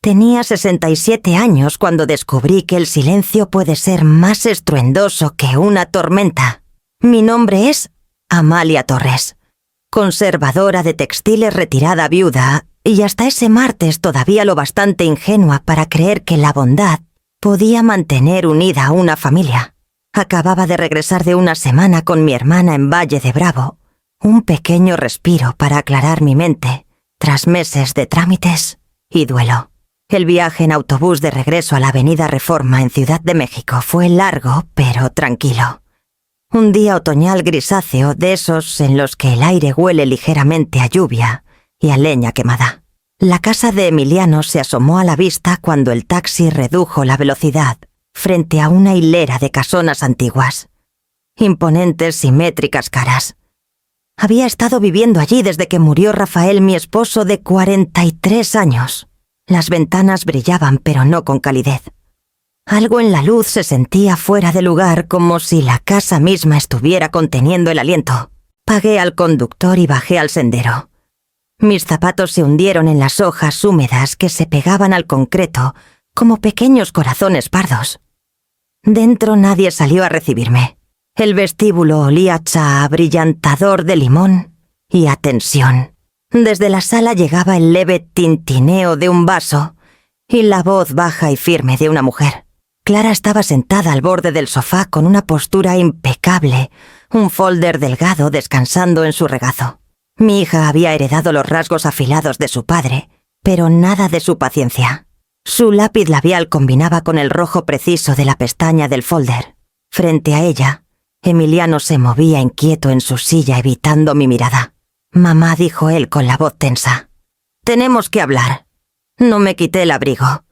Tenía 67 años cuando descubrí que el silencio puede ser más estruendoso que una tormenta. Mi nombre es Amalia Torres, conservadora de textiles retirada viuda, y hasta ese martes todavía lo bastante ingenua para creer que la bondad podía mantener unida a una familia. Acababa de regresar de una semana con mi hermana en Valle de Bravo, un pequeño respiro para aclarar mi mente, tras meses de trámites y duelo. El viaje en autobús de regreso a la Avenida Reforma en Ciudad de México fue largo, pero tranquilo. Un día otoñal grisáceo de esos en los que el aire huele ligeramente a lluvia y a leña quemada. La casa de Emiliano se asomó a la vista cuando el taxi redujo la velocidad frente a una hilera de casonas antiguas. Imponentes, simétricas caras. Había estado viviendo allí desde que murió Rafael, mi esposo de 43 años. Las ventanas brillaban, pero no con calidez. Algo en la luz se sentía fuera de lugar, como si la casa misma estuviera conteniendo el aliento. Pagué al conductor y bajé al sendero. Mis zapatos se hundieron en las hojas húmedas que se pegaban al concreto como pequeños corazones pardos. Dentro nadie salió a recibirme. El vestíbulo olía a abrillantador de limón y a tensión. Desde la sala llegaba el leve tintineo de un vaso y la voz baja y firme de una mujer. Clara estaba sentada al borde del sofá con una postura impecable, un folder delgado descansando en su regazo. Mi hija había heredado los rasgos afilados de su padre, pero nada de su paciencia. Su lápiz labial combinaba con el rojo preciso de la pestaña del folder. Frente a ella, Emiliano se movía inquieto en su silla evitando mi mirada. «Mamá», dijo él con la voz tensa. «Tenemos que hablar». No me quité el abrigo.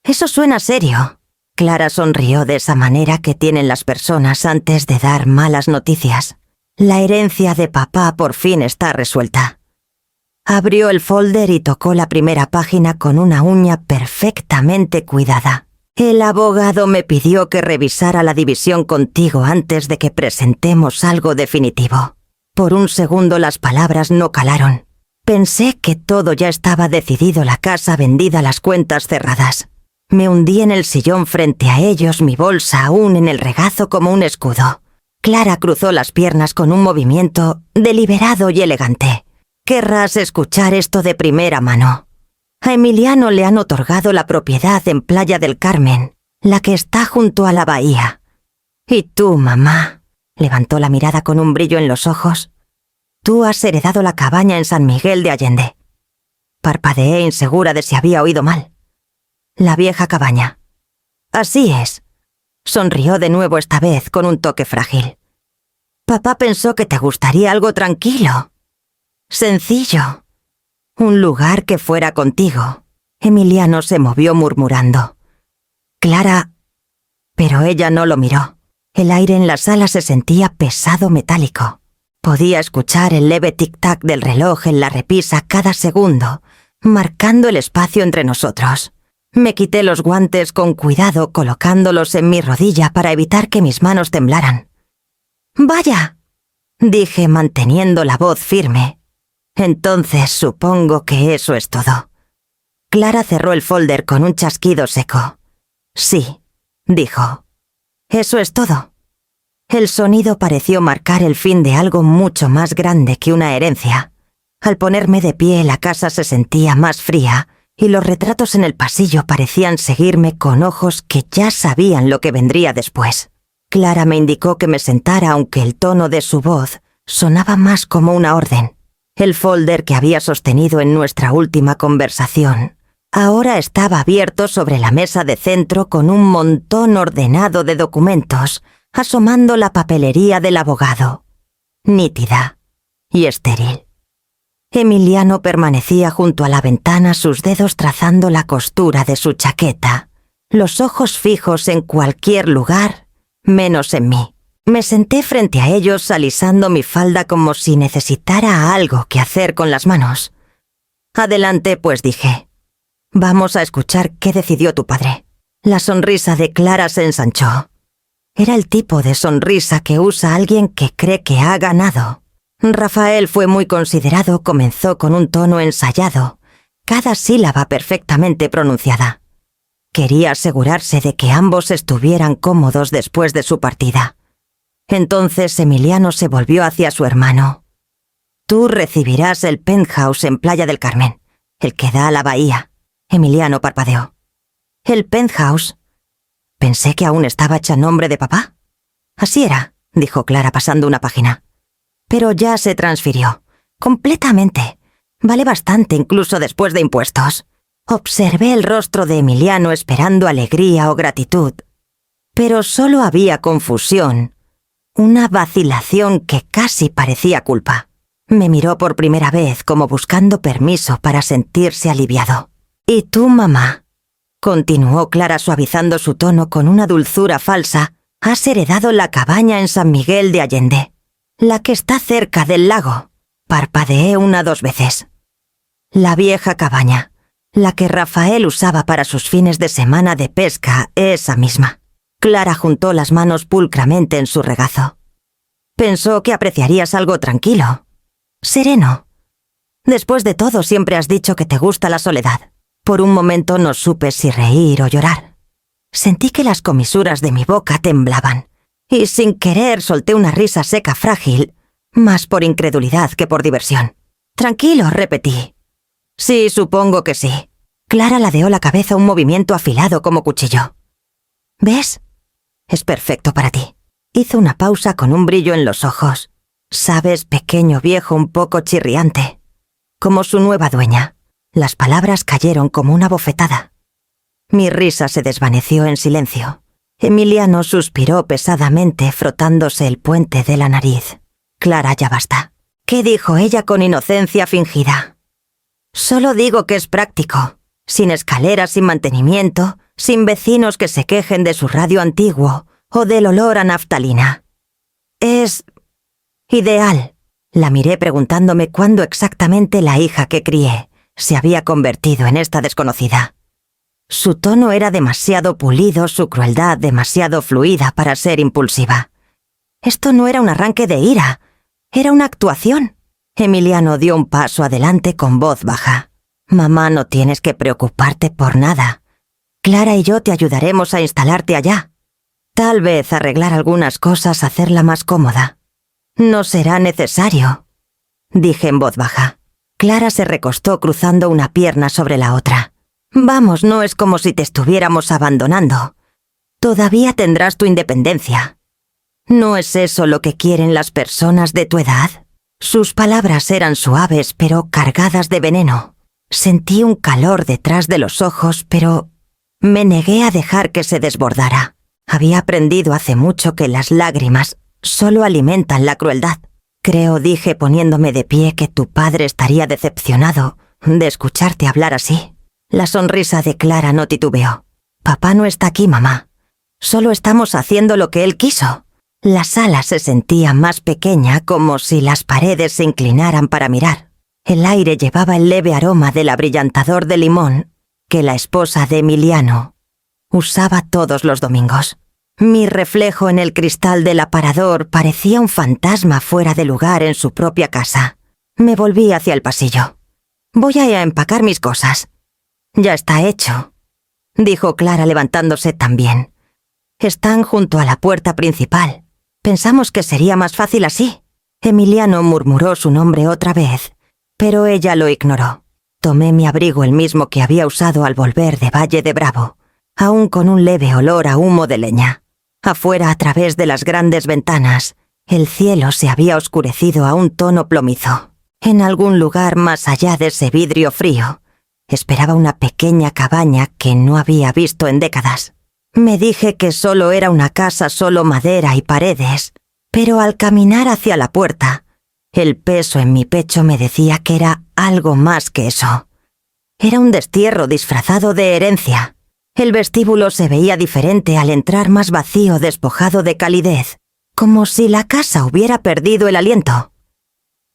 «Eso suena serio». Clara sonrió de esa manera que tienen las personas antes de dar malas noticias. La herencia de papá por fin está resuelta. Abrió el folder y tocó la primera página con una uña perfectamente cuidada. «El abogado me pidió que revisara la división contigo antes de que presentemos algo definitivo». Por un segundo las palabras no calaron. Pensé que todo ya estaba decidido, la casa vendida, las cuentas cerradas. Me hundí en el sillón frente a ellos, mi bolsa aún en el regazo como un escudo. Clara cruzó las piernas con un movimiento deliberado y elegante. «Querrás escuchar esto de primera mano. A Emiliano le han otorgado la propiedad en Playa del Carmen, la que está junto a la bahía. Y tú, mamá», levantó la mirada con un brillo en los ojos, «tú has heredado la cabaña en San Miguel de Allende». Parpadeé insegura de si había oído mal. «La vieja cabaña». «Así es», sonrió de nuevo esta vez con un toque frágil. «Papá pensó que te gustaría algo tranquilo. Sencillo. Un lugar que fuera contigo». Emiliano se movió murmurando. «Clara». Pero ella no lo miró. El aire en la sala se sentía pesado metálico. Podía escuchar el leve tic-tac del reloj en la repisa cada segundo, marcando el espacio entre nosotros. Me quité los guantes con cuidado, colocándolos en mi rodilla para evitar que mis manos temblaran. «Vaya», dije manteniendo la voz firme. «Entonces supongo que eso es todo». Clara cerró el folder con un chasquido seco. «Sí», dijo. «Eso es todo». El sonido pareció marcar el fin de algo mucho más grande que una herencia. Al ponerme de pie, la casa se sentía más fría y los retratos en el pasillo parecían seguirme con ojos que ya sabían lo que vendría después. Clara me indicó que me sentara, aunque el tono de su voz sonaba más como una orden. El folder que había sostenido en nuestra última conversación ahora estaba abierto sobre la mesa de centro con un montón ordenado de documentos, asomando la papelería del abogado, nítida y estéril. Emiliano permanecía junto a la ventana, sus dedos trazando la costura de su chaqueta, los ojos fijos en cualquier lugar, menos en mí. Me senté frente a ellos, alisando mi falda como si necesitara algo que hacer con las manos. «Adelante, pues», dije. «Vamos a escuchar qué decidió tu padre». La sonrisa de Clara se ensanchó. Era el tipo de sonrisa que usa alguien que cree que ha ganado. «Rafael fue muy considerado», comenzó con un tono ensayado, cada sílaba perfectamente pronunciada. Quería asegurarse de que ambos estuvieran cómodos después de su partida. Entonces Emiliano se volvió hacia su hermano. «Tú recibirás el penthouse en Playa del Carmen, el que da a la bahía». Emiliano parpadeó. «¿El penthouse?» Pensé que aún estaba hecha nombre de papá. «Así era», dijo Clara pasando una página. «Pero ya se transfirió. Completamente. Vale bastante incluso después de impuestos». Observé el rostro de Emiliano esperando alegría o gratitud. Pero solo había confusión, una vacilación que casi parecía culpa. Me miró por primera vez como buscando permiso para sentirse aliviado. «¿Y tú, mamá?», continuó Clara suavizando su tono con una dulzura falsa. «Has heredado la cabaña en San Miguel de Allende, la que está cerca del lago». Parpadeé 1 o 2 veces. «La vieja cabaña, la que Rafael usaba para sus fines de semana de pesca, esa misma». Clara juntó las manos pulcramente en su regazo. «Pensó que apreciarías algo tranquilo, sereno. Después de todo, siempre has dicho que te gusta la soledad». Por un momento no supe si reír o llorar. Sentí que las comisuras de mi boca temblaban, y sin querer solté una risa seca frágil, más por incredulidad que por diversión. «Tranquilo», repetí. «Sí, supongo que sí». Clara ladeó la cabeza un movimiento afilado como cuchillo. «¿Ves? Es perfecto para ti». Hizo una pausa con un brillo en los ojos. «Sabes, pequeño viejo un poco chirriante. Como su nueva dueña». Las palabras cayeron como una bofetada. Mi risa se desvaneció en silencio. Emiliano suspiró pesadamente frotándose el puente de la nariz. «Clara, ya basta». «¿Qué dijo ella con inocencia fingida?» «Solo digo que es práctico. Sin escaleras, sin mantenimiento, sin vecinos que se quejen de su radio antiguo o del olor a naftalina. Es ideal». La miré preguntándome cuándo exactamente la hija que crié se había convertido en esta desconocida. Su tono era demasiado pulido, su crueldad demasiado fluida para ser impulsiva. Esto no era un arranque de ira, era una actuación. Emiliano dio un paso adelante con voz baja. «Mamá, no tienes que preocuparte por nada. Clara y yo te ayudaremos a instalarte allá. Tal vez arreglar algunas cosas, hacerla más cómoda». «No será necesario», dije en voz baja. Clara se recostó cruzando una pierna sobre la otra. «Vamos, no es como si te estuviéramos abandonando. Todavía tendrás tu independencia. ¿No es eso lo que quieren las personas de tu edad?» Sus palabras eran suaves pero cargadas de veneno. Sentí un calor detrás de los ojos, pero me negué a dejar que se desbordara. Había aprendido hace mucho que las lágrimas solo alimentan la crueldad. «Creo», dije poniéndome de pie, «que tu padre estaría decepcionado de escucharte hablar así». La sonrisa de Clara no titubeó. «Papá no está aquí, mamá. Solo estamos haciendo lo que él quiso». La sala se sentía más pequeña, como si las paredes se inclinaran para mirar. El aire llevaba el leve aroma del abrillantador de limón que la esposa de Emiliano usaba todos los domingos. Mi reflejo en el cristal del aparador parecía un fantasma fuera de lugar en su propia casa. Me volví hacia el pasillo. «Voy a empacar mis cosas». «Ya está hecho», dijo Clara levantándose también. «Están junto a la puerta principal. Pensamos que sería más fácil así». Emiliano murmuró su nombre otra vez, pero ella lo ignoró. Tomé mi abrigo, el mismo que había usado al volver de Valle de Bravo, aún con un leve olor a humo de leña. Afuera, a través de las grandes ventanas, el cielo se había oscurecido a un tono plomizo. En algún lugar más allá de ese vidrio frío, esperaba una pequeña cabaña que no había visto en décadas. Me dije que solo era una casa, solo madera y paredes, pero al caminar hacia la puerta, el peso en mi pecho me decía que era algo más que eso. Era un destierro disfrazado de herencia. El vestíbulo se veía diferente al entrar, más vacío, despojado de calidez, como si la casa hubiera perdido el aliento.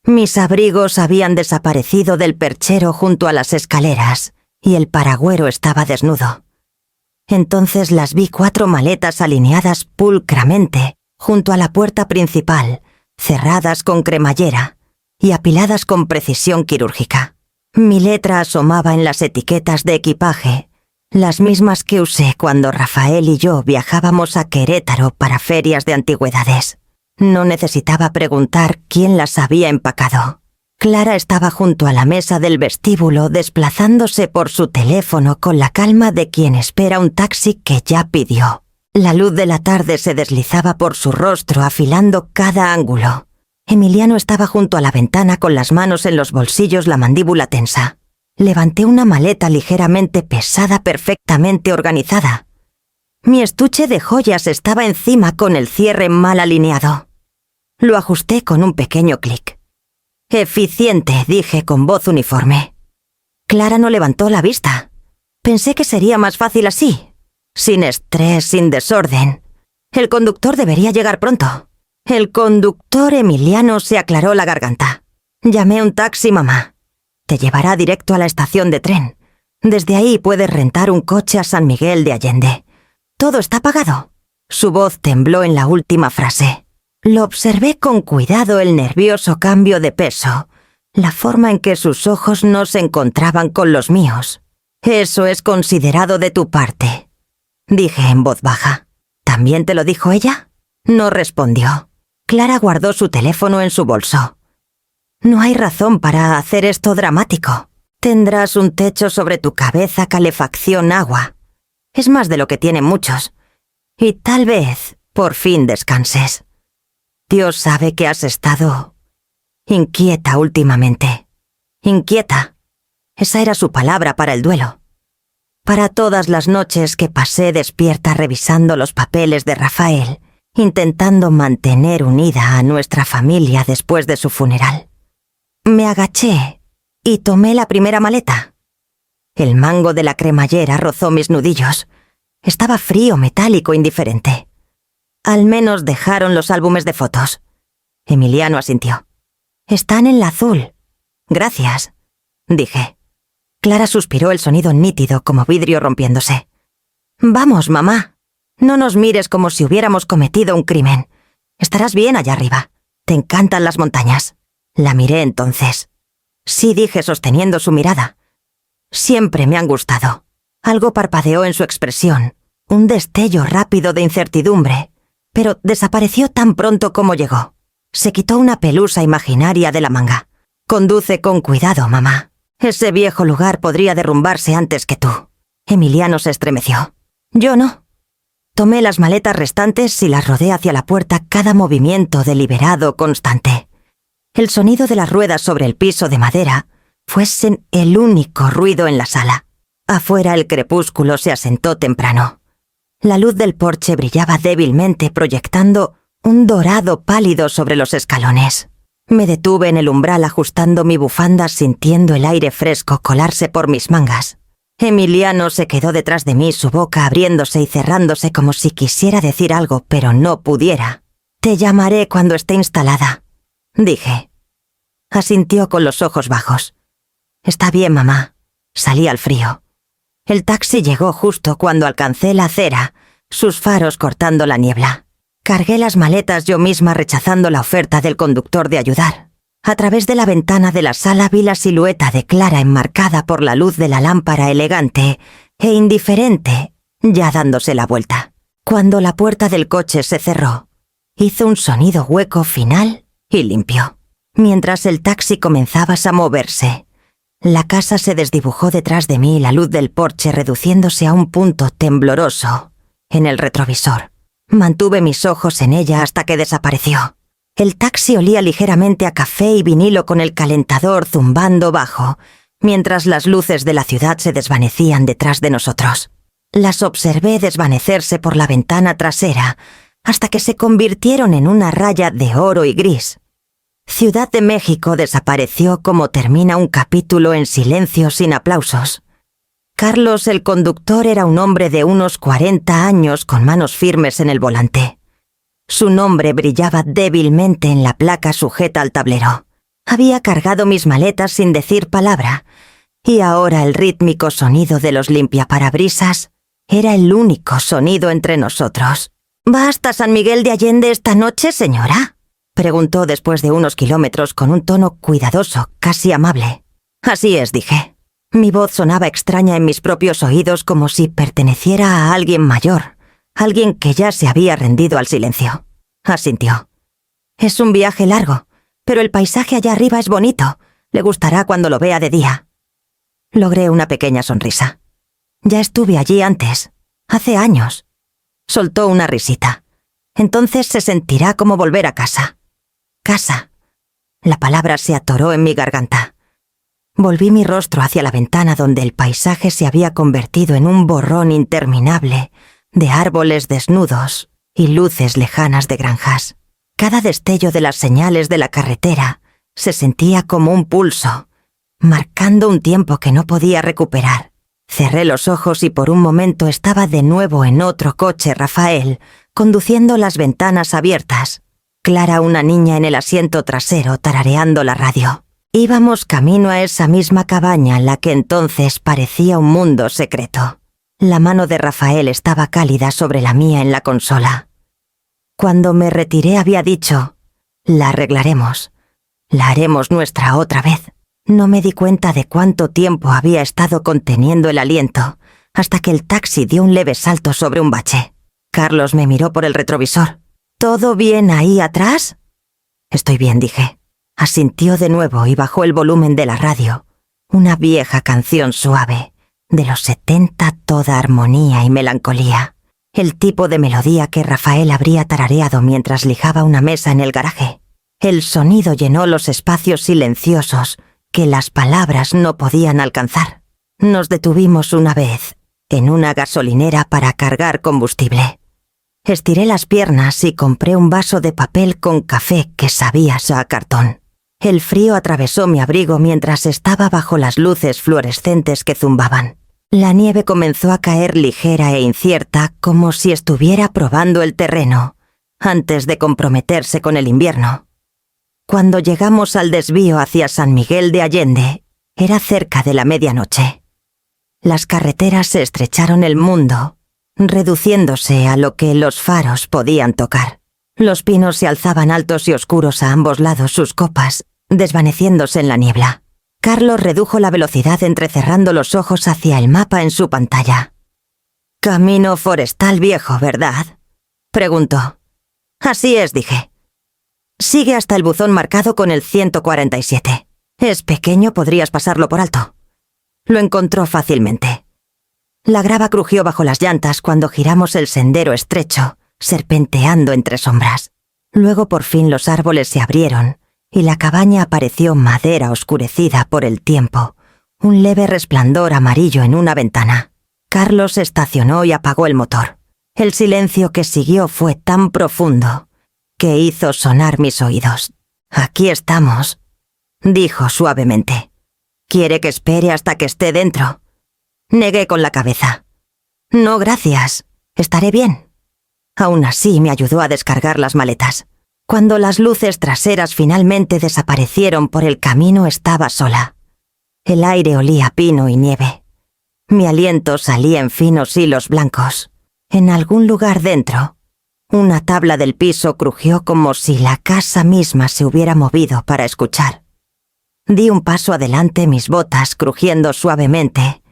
Mis abrigos habían desaparecido del perchero junto a las escaleras y el paragüero estaba desnudo. Entonces las vi 4 maletas alineadas pulcramente junto a la puerta principal, cerradas con cremallera y apiladas con precisión quirúrgica. Mi letra asomaba en las etiquetas de equipaje, las mismas que usé cuando Rafael y yo viajábamos a Querétaro para ferias de antigüedades. No necesitaba preguntar quién las había empacado. Clara estaba junto a la mesa del vestíbulo desplazándose por su teléfono con la calma de quien espera un taxi que ya pidió. La luz de la tarde se deslizaba por su rostro afilando cada ángulo. Emiliano estaba junto a la ventana con las manos en los bolsillos, la mandíbula tensa. Levanté una maleta ligeramente pesada, perfectamente organizada. Mi estuche de joyas estaba encima con el cierre mal alineado. Lo ajusté con un pequeño clic. «Eficiente», dije con voz uniforme. Clara no levantó la vista. Pensé que sería más fácil así, sin estrés, sin desorden. El conductor debería llegar pronto. El conductor Emiliano se aclaró la garganta. «Llamé un taxi, mamá. Te llevará directo a la estación de tren. Desde ahí puedes rentar un coche a San Miguel de Allende. Todo está pagado». Su voz tembló en la última frase. Lo observé con cuidado, el nervioso cambio de peso, la forma en que sus ojos no se encontraban con los míos. «Eso es considerado de tu parte», dije en voz baja. «¿También te lo dijo ella?» No respondió. Clara guardó su teléfono en su bolso. «No hay razón para hacer esto dramático. Tendrás un techo sobre tu cabeza, calefacción, agua. Es más de lo que tienen muchos. Y tal vez, por fin, descanses. Dios sabe que has estado inquieta últimamente. Inquieta. Esa era su palabra para el duelo. Para todas las noches que pasé despierta revisando los papeles de Rafael, intentando mantener unida a nuestra familia después de su funeral. Me agaché y tomé la primera maleta. El mango de la cremallera rozó mis nudillos. Estaba frío, metálico, indiferente. Al menos dejaron los álbumes de fotos. Emiliano asintió. «Están en la azul». «Gracias», dije. Clara suspiró, el sonido nítido como vidrio rompiéndose. «Vamos, mamá. No nos mires como si hubiéramos cometido un crimen. Estarás bien allá arriba. Te encantan las montañas». La miré entonces. «Sí», dije sosteniendo su mirada. «Siempre me han gustado». Algo parpadeó en su expresión, un destello rápido de incertidumbre, pero desapareció tan pronto como llegó. Se quitó una pelusa imaginaria de la manga. «Conduce con cuidado, mamá. Ese viejo lugar podría derrumbarse antes que tú». Emiliano se estremeció. Yo no. Tomé las maletas restantes y las rodé hacia la puerta, cada movimiento deliberado, constante. El sonido de las ruedas sobre el piso de madera fuesen el único ruido en la sala. Afuera el crepúsculo se asentó temprano. La luz del porche brillaba débilmente, proyectando un dorado pálido sobre los escalones. Me detuve en el umbral ajustando mi bufanda, sintiendo el aire fresco colarse por mis mangas. Emiliano se quedó detrás de mí, su boca abriéndose y cerrándose como si quisiera decir algo, pero no pudiera. «Te llamaré cuando esté instalada», dije. Asintió con los ojos bajos. «Está bien, mamá». Salí al frío. El taxi llegó justo cuando alcancé la acera, sus faros cortando la niebla. Cargué las maletas yo misma, rechazando la oferta del conductor de ayudar. A través de la ventana de la sala vi la silueta de Clara enmarcada por la luz de la lámpara, elegante e indiferente, ya dándose la vuelta. Cuando la puerta del coche se cerró, hizo un sonido hueco final y limpio. Mientras el taxi comenzaba a moverse, la casa se desdibujó detrás de mí, la luz del porche reduciéndose a un punto tembloroso en el retrovisor. Mantuve mis ojos en ella hasta que desapareció. El taxi olía ligeramente a café y vinilo con el calentador zumbando bajo, mientras las luces de la ciudad se desvanecían detrás de nosotros. Las observé desvanecerse por la ventana trasera hasta que se convirtieron en una raya de oro y gris. Ciudad de México desapareció como termina un capítulo en silencio, sin aplausos. Carlos, el conductor, era un hombre de unos 40 años con manos firmes en el volante. Su nombre brillaba débilmente en la placa sujeta al tablero. Había cargado mis maletas sin decir palabra, y ahora el rítmico sonido de los limpiaparabrisas era el único sonido entre nosotros. «¿Va hasta San Miguel de Allende esta noche, señora?», preguntó después de unos kilómetros con un tono cuidadoso, casi amable. Así es, dije. Mi voz sonaba extraña en mis propios oídos, como si perteneciera a alguien mayor, alguien que ya se había rendido al silencio. Asintió. Es un viaje largo, pero el paisaje allá arriba es bonito. Le gustará cuando lo vea de día. Logré una pequeña sonrisa. Ya estuve allí antes, hace años. Soltó una risita. Entonces se sentirá como volver a casa. Casa. La palabra se atoró en mi garganta. Volví mi rostro hacia la ventana donde el paisaje se había convertido en un borrón interminable de árboles desnudos y luces lejanas de granjas. Cada destello de las señales de la carretera se sentía como un pulso, marcando un tiempo que no podía recuperar. Cerré los ojos y por un momento estaba de nuevo en otro coche Rafael, conduciendo las ventanas abiertas. Clara, una niña en el asiento trasero, tarareando la radio. Íbamos camino a esa misma cabaña en la que entonces parecía un mundo secreto. La mano de Rafael estaba cálida sobre la mía en la consola. Cuando me retiré había dicho, la arreglaremos, la haremos nuestra otra vez. No me di cuenta de cuánto tiempo había estado conteniendo el aliento, hasta que el taxi dio un leve salto sobre un bache. Carlos me miró por el retrovisor. ¿Todo bien ahí atrás? Estoy bien, dije. Asintió de nuevo y bajó el volumen de la radio. Una vieja canción suave, de los 70, toda armonía y melancolía. El tipo de melodía que Rafael habría tarareado mientras lijaba una mesa en el garaje. El sonido llenó los espacios silenciosos que las palabras no podían alcanzar. Nos detuvimos una vez, en una gasolinera para cargar combustible. Estiré las piernas y compré un vaso de papel con café que sabía a cartón. El frío atravesó mi abrigo mientras estaba bajo las luces fluorescentes que zumbaban. La nieve comenzó a caer ligera e incierta, como si estuviera probando el terreno, antes de comprometerse con el invierno. Cuando llegamos al desvío hacia San Miguel de Allende, era cerca de la medianoche. Las carreteras se estrecharon el mundo, reduciéndose a lo que los faros podían tocar. Los pinos se alzaban altos y oscuros a ambos lados sus copas, desvaneciéndose en la niebla. Carlos redujo la velocidad entrecerrando los ojos hacia el mapa en su pantalla. «Camino forestal viejo, ¿verdad?», preguntó. «Así es», dije. «Sigue hasta el buzón marcado con el 147. Es pequeño, podrías pasarlo por alto». Lo encontró fácilmente. La grava crujió bajo las llantas cuando giramos el sendero estrecho, serpenteando entre sombras. Luego por fin los árboles se abrieron y la cabaña apareció madera oscurecida por el tiempo, un leve resplandor amarillo en una ventana. Carlos estacionó y apagó el motor. El silencio que siguió fue tan profundo que hizo sonar mis oídos. «Aquí estamos», dijo suavemente. «¿Quiere que espere hasta que esté dentro?» Negué con la cabeza. «No, gracias. Estaré bien». Aún así me ayudó a descargar las maletas. Cuando las luces traseras finalmente desaparecieron por el camino estaba sola. El aire olía a pino y nieve. Mi aliento salía en finos hilos blancos. En algún lugar dentro, una tabla del piso crujió como si la casa misma se hubiera movido para escuchar. Di un paso adelante, mis botas crujiendo suavemente,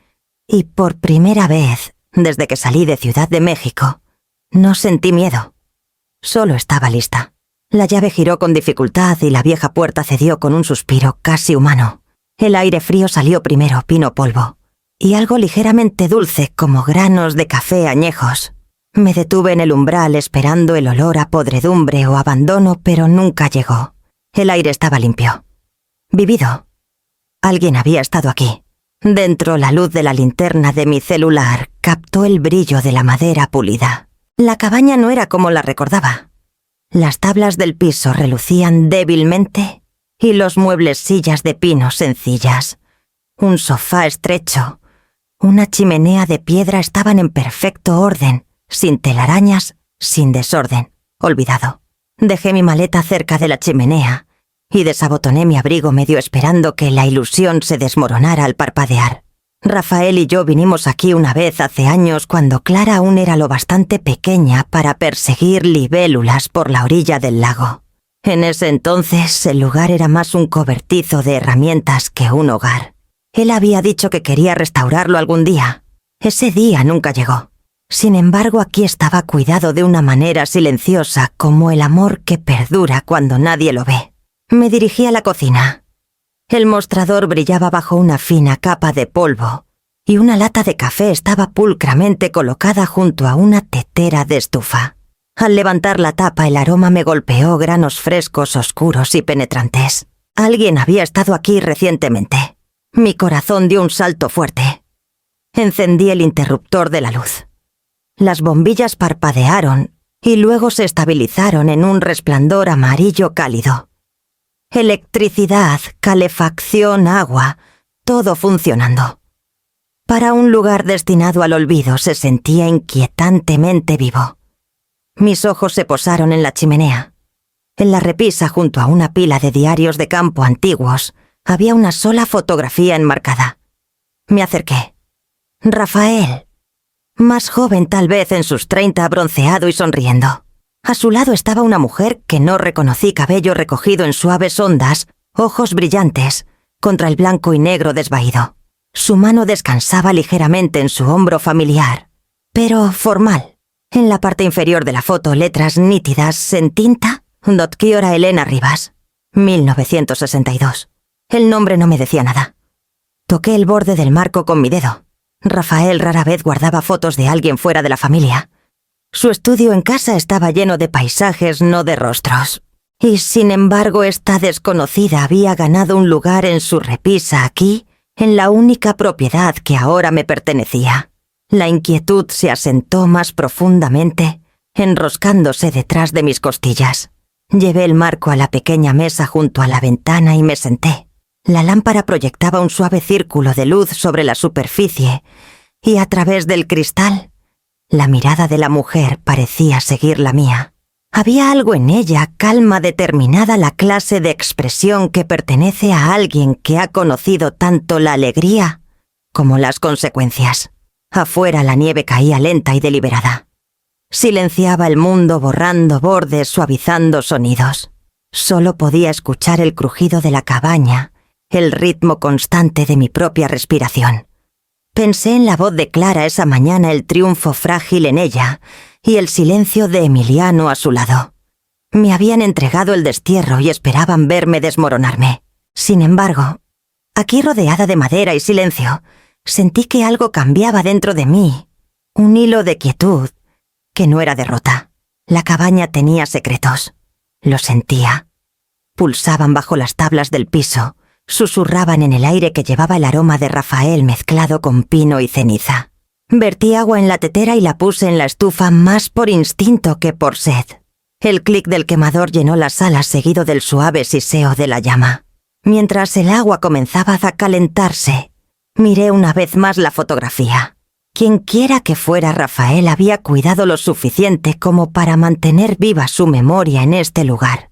y por primera vez, desde que salí de Ciudad de México, no sentí miedo. Solo estaba lista. La llave giró con dificultad y la vieja puerta cedió con un suspiro casi humano. El aire frío salió primero, pino polvo, y algo ligeramente dulce como granos de café añejos. Me detuve en el umbral esperando el olor a podredumbre o abandono, pero nunca llegó. El aire estaba limpio. Vivido. Alguien había estado aquí. Dentro, la luz de la linterna de mi celular captó el brillo de la madera pulida. La cabaña no era como la recordaba. Las tablas del piso relucían débilmente y los muebles sillas de pino sencillas. Un sofá estrecho, una chimenea de piedra estaban en perfecto orden, sin telarañas, sin desorden. Olvidado. Dejé mi maleta cerca de la chimenea y desabotoné mi abrigo medio esperando que la ilusión se desmoronara al parpadear. Rafael y yo vinimos aquí una vez hace años cuando Clara aún era lo bastante pequeña para perseguir libélulas por la orilla del lago. En ese entonces el lugar era más un cobertizo de herramientas que un hogar. Él había dicho que quería restaurarlo algún día. Ese día nunca llegó. Sin embargo, aquí estaba cuidado de una manera silenciosa, como el amor que perdura cuando nadie lo ve. Me dirigí a la cocina. El mostrador brillaba bajo una fina capa de polvo, y una lata de café estaba pulcramente colocada junto a una tetera de estufa. Al levantar la tapa, el aroma me golpeó granos frescos, oscuros y penetrantes. Alguien había estado aquí recientemente. Mi corazón dio un salto fuerte. Encendí el interruptor de la luz. Las bombillas parpadearon y luego se estabilizaron en un resplandor amarillo cálido. Electricidad, calefacción, agua, todo funcionando. Para un lugar destinado al olvido se sentía inquietantemente vivo. Mis ojos se posaron en la chimenea. En la repisa, junto a una pila de diarios de campo antiguos, había una sola fotografía enmarcada. Me acerqué. Rafael. Más joven tal vez, en sus 30, bronceado y sonriendo. A su lado estaba una mujer que no reconocí, cabello recogido en suaves ondas, ojos brillantes, contra el blanco y negro desvaído. Su mano descansaba ligeramente en su hombro familiar, pero formal. En la parte inferior de la foto, letras nítidas en tinta, Dotkiora Elena Rivas, 1962. El nombre no me decía nada. Toqué el borde del marco con mi dedo. Rafael rara vez guardaba fotos de alguien fuera de la familia. Su estudio en casa estaba lleno de paisajes, no de rostros. Y sin embargo, esta desconocida había ganado un lugar en su repisa aquí, en la única propiedad que ahora me pertenecía. La inquietud se asentó más profundamente, enroscándose detrás de mis costillas. Llevé el marco a la pequeña mesa junto a la ventana y me senté. La lámpara proyectaba un suave círculo de luz sobre la superficie, y a través del cristal, la mirada de la mujer parecía seguir la mía. Había algo en ella, calma, determinada, la clase de expresión que pertenece a alguien que ha conocido tanto la alegría como las consecuencias. Afuera la nieve caía lenta y deliberada. Silenciaba el mundo, borrando bordes, suavizando sonidos. Solo podía escuchar el crujido de la cabaña, el ritmo constante de mi propia respiración. Pensé en la voz de Clara esa mañana, el triunfo frágil en ella, y el silencio de Emiliano a su lado. Me habían entregado el destierro y esperaban verme desmoronarme. Sin embargo, aquí rodeada de madera y silencio, sentí que algo cambiaba dentro de mí, un hilo de quietud que no era derrota. La cabaña tenía secretos. Lo sentía. Pulsaban bajo las tablas del piso, susurraban en el aire que llevaba el aroma de Rafael mezclado con pino y ceniza. Vertí agua en la tetera y la puse en la estufa más por instinto que por sed. El clic del quemador llenó la sala seguido del suave siseo de la llama. Mientras el agua comenzaba a calentarse, miré una vez más la fotografía. Quienquiera que fuera Rafael había cuidado lo suficiente como para mantener viva su memoria en este lugar.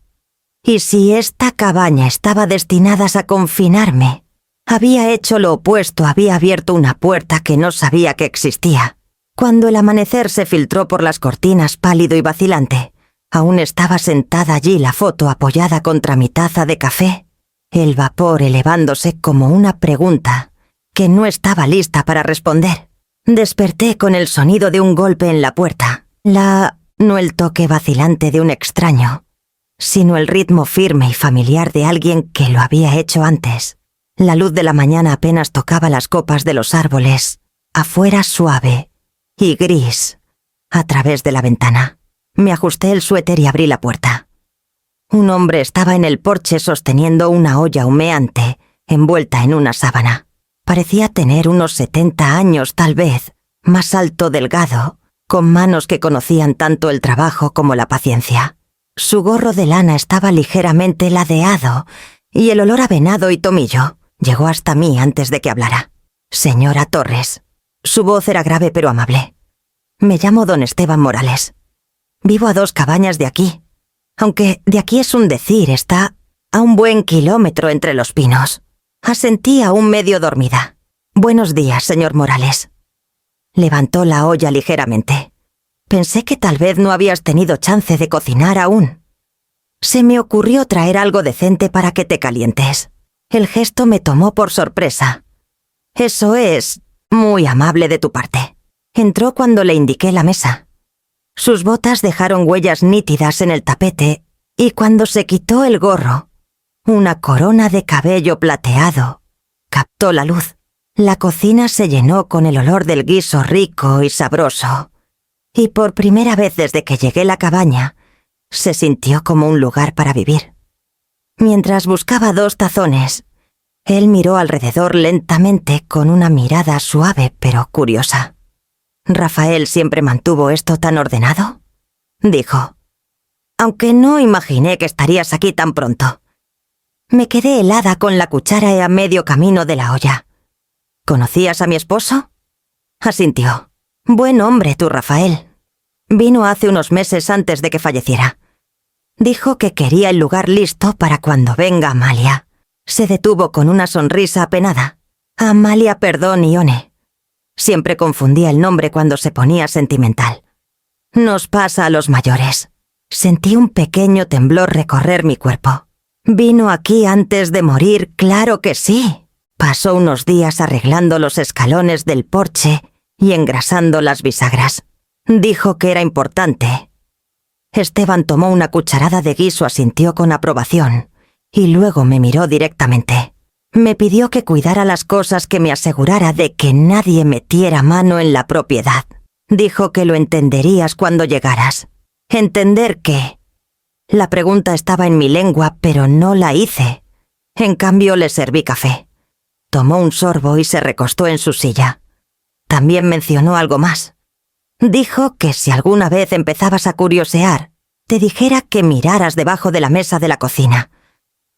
Y si esta cabaña estaba destinada a confinarme, había hecho lo opuesto, había abierto una puerta que no sabía que existía. Cuando el amanecer se filtró por las cortinas pálido y vacilante, aún estaba sentada allí la foto apoyada contra mi taza de café, el vapor elevándose como una pregunta que no estaba lista para responder. Desperté con el sonido de un golpe en la puerta, no el toque vacilante de un extraño, sino el ritmo firme y familiar de alguien que lo había hecho antes. La luz de la mañana apenas tocaba las copas de los árboles, afuera suave y gris, a través de la ventana. Me ajusté el suéter y abrí la puerta. Un hombre estaba en el porche sosteniendo una olla humeante, envuelta en una sábana. Parecía tener unos 70 años tal vez, más alto, delgado, con manos que conocían tanto el trabajo como la paciencia. Su gorro de lana estaba ligeramente ladeado y el olor a venado y tomillo llegó hasta mí antes de que hablara. Señora Torres. Su voz era grave pero amable. Me llamo don Esteban Morales. Vivo a 2 cabañas de aquí. Aunque de aquí es un decir, está a un buen kilómetro entre los pinos. Asentí aún medio dormida. Buenos días, señor Morales. Levantó la olla ligeramente. Pensé que tal vez no habías tenido chance de cocinar aún. Se me ocurrió traer algo decente para que te calientes. El gesto me tomó por sorpresa. Eso es muy amable de tu parte. Entró cuando le indiqué la mesa. Sus botas dejaron huellas nítidas en el tapete y cuando se quitó el gorro, una corona de cabello plateado captó la luz. La cocina se llenó con el olor del guiso rico y sabroso, y por primera vez desde que llegué a la cabaña, se sintió como un lugar para vivir. Mientras buscaba 2 tazones, él miró alrededor lentamente con una mirada suave pero curiosa. ¿Rafael siempre mantuvo esto tan ordenado?, dijo. Aunque no imaginé que estarías aquí tan pronto. Me quedé helada con la cuchara a medio camino de la olla. ¿Conocías a mi esposo? Asintió. Buen hombre tú, Rafael. Vino hace unos meses antes de que falleciera. Dijo que quería el lugar listo para cuando venga Amalia. Se detuvo con una sonrisa apenada. Amalia Perdón-Ione. Siempre confundía el nombre cuando se ponía sentimental. Nos pasa a los mayores. Sentí un pequeño temblor recorrer mi cuerpo. ¿Vino aquí antes de morir? Claro que sí. Pasó unos días arreglando los escalones del porche y engrasando las bisagras. Dijo que era importante. Esteban tomó una cucharada de guiso, asintió con aprobación, y luego me miró directamente. Me pidió que cuidara las cosas, que me asegurara de que nadie metiera mano en la propiedad. Dijo que lo entenderías cuando llegaras. ¿Entender qué? La pregunta estaba en mi lengua, pero no la hice. En cambio, le serví café. Tomó un sorbo y se recostó en su silla. También mencionó algo más. Dijo que si alguna vez empezabas a curiosear, te dijera que miraras debajo de la mesa de la cocina.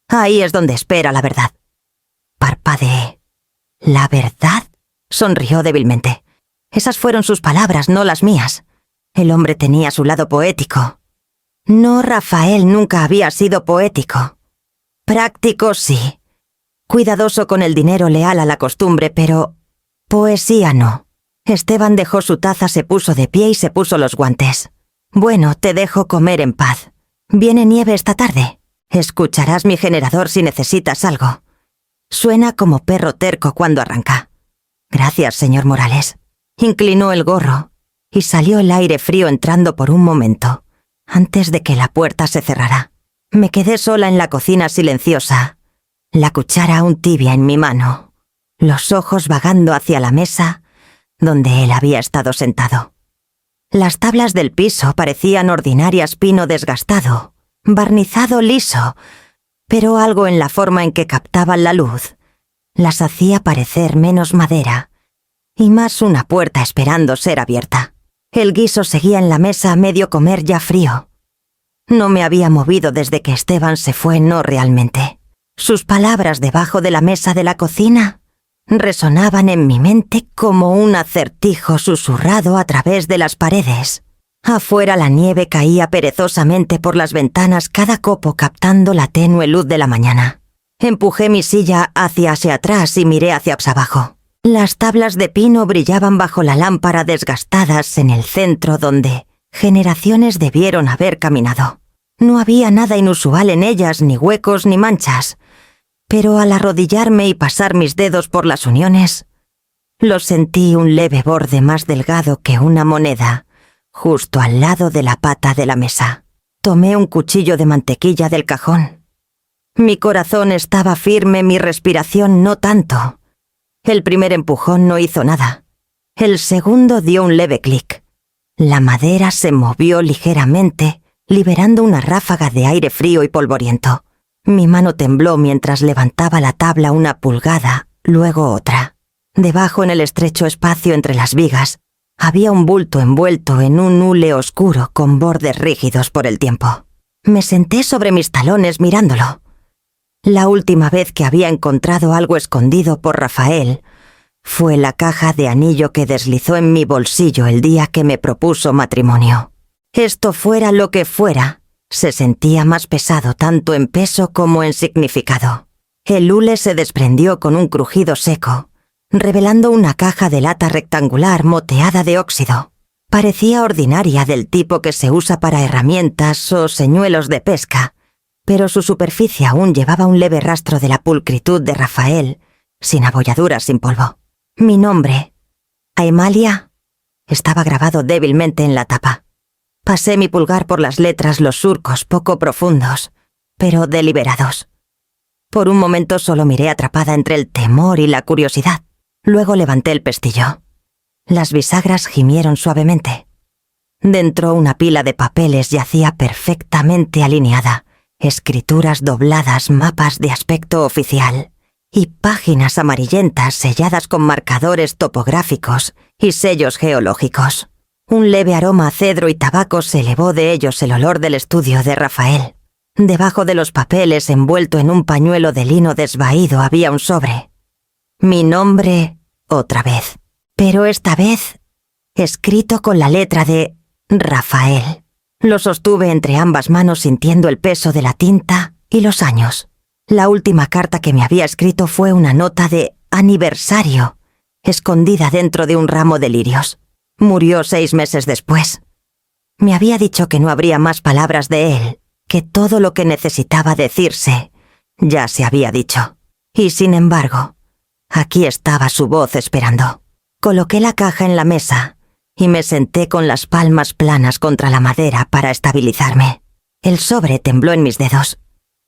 Ahí es donde espera la verdad. Parpadeé. ¿La verdad? Sonrió débilmente. Esas fueron sus palabras, no las mías. El hombre tenía su lado poético. No, Rafael nunca había sido poético. Práctico sí. Cuidadoso con el dinero, leal a la costumbre, pero poesía no. Esteban dejó su taza, se puso de pie y se puso los guantes. Bueno, te dejo comer en paz. Viene nieve esta tarde. Escucharás mi generador si necesitas algo. Suena como perro terco cuando arranca. Gracias, señor Morales. Inclinó el gorro y salió el aire frío entrando por un momento, antes de que la puerta se cerrara. Me quedé sola en la cocina silenciosa, la cuchara aún tibia en mi mano, los ojos vagando hacia la mesa donde él había estado sentado. Las tablas del piso parecían ordinarias pino desgastado, barnizado liso, pero algo en la forma en que captaban la luz las hacía parecer menos madera y más una puerta esperando ser abierta. El guiso seguía en la mesa a medio comer ya frío. No me había movido desde que Esteban se fue, no realmente. Sus palabras debajo de la mesa de la cocina resonaban en mi mente como un acertijo susurrado a través de las paredes. Afuera la nieve caía perezosamente por las ventanas, cada copo captando la tenue luz de la mañana. Empujé mi silla hacia atrás y miré hacia abajo. Las tablas de pino brillaban bajo la lámpara desgastadas en el centro donde generaciones debieron haber caminado. No había nada inusual en ellas, ni huecos ni manchas, pero al arrodillarme y pasar mis dedos por las uniones, lo sentí un leve borde más delgado que una moneda, justo al lado de la pata de la mesa. Tomé un cuchillo de mantequilla del cajón. Mi corazón estaba firme, mi respiración no tanto. El primer empujón no hizo nada. El segundo dio un leve clic. La madera se movió ligeramente, liberando una ráfaga de aire frío y polvoriento. Mi mano tembló mientras levantaba la tabla una pulgada, luego otra. Debajo, en el estrecho espacio entre las vigas, había un bulto envuelto en un hule oscuro con bordes rígidos por el tiempo. Me senté sobre mis talones mirándolo. La última vez que había encontrado algo escondido por Rafael fue la caja de anillo que deslizó en mi bolsillo el día que me propuso matrimonio. Esto fuera lo que fuera, se sentía más pesado tanto en peso como en significado. El hule se desprendió con un crujido seco, revelando una caja de lata rectangular moteada de óxido. Parecía ordinaria, del tipo que se usa para herramientas o señuelos de pesca, pero su superficie aún llevaba un leve rastro de la pulcritud de Rafael, sin abolladuras, sin polvo. Mi nombre, Aimalia, estaba grabado débilmente en la tapa. Pasé mi pulgar por las letras, los surcos poco profundos, pero deliberados. Por un momento solo miré atrapada entre el temor y la curiosidad. Luego levanté el pestillo. Las bisagras gimieron suavemente. Dentro una pila de papeles yacía perfectamente alineada, escrituras dobladas, mapas de aspecto oficial y páginas amarillentas selladas con marcadores topográficos y sellos geológicos. Un leve aroma a cedro y tabaco se elevó de ellos el olor del estudio de Rafael. Debajo de los papeles, envuelto en un pañuelo de lino desvaído, había un sobre. Mi nombre otra vez, pero esta vez escrito con la letra de Rafael. Lo sostuve entre ambas manos sintiendo el peso de la tinta y los años. La última carta que me había escrito fue una nota de aniversario, escondida dentro de un ramo de lirios. Murió 6 meses después. Me había dicho que no habría más palabras de él, que todo lo que necesitaba decirse ya se había dicho. Y sin embargo, aquí estaba su voz esperando. Coloqué la caja en la mesa y me senté con las palmas planas contra la madera para estabilizarme. El sobre tembló en mis dedos.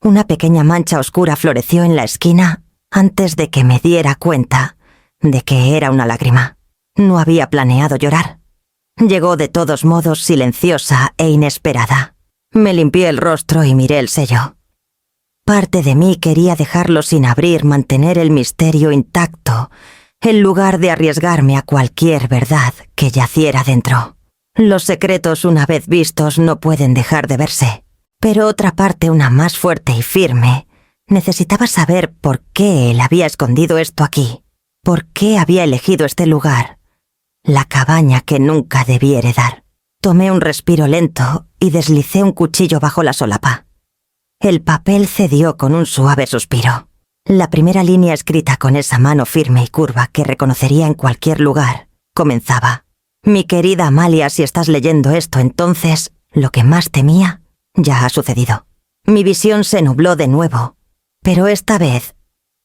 Una pequeña mancha oscura floreció en la esquina antes de que me diera cuenta de que era una lágrima. No había planeado llorar. Llegó de todos modos silenciosa e inesperada. Me limpié el rostro y miré el sello. Parte de mí quería dejarlo sin abrir, mantener el misterio intacto, en lugar de arriesgarme a cualquier verdad que yaciera dentro. Los secretos, una vez vistos, no pueden dejar de verse. Pero otra parte, una más fuerte y firme, necesitaba saber por qué él había escondido esto aquí, por qué había elegido este lugar, la cabaña que nunca debí heredar. Tomé un respiro lento y deslicé un cuchillo bajo la solapa. El papel cedió con un suave suspiro. La primera línea escrita con esa mano firme y curva que reconocería en cualquier lugar comenzaba: Mi querida Amalia, si estás leyendo esto, entonces lo que más temía ya ha sucedido. Mi visión se nubló de nuevo, pero esta vez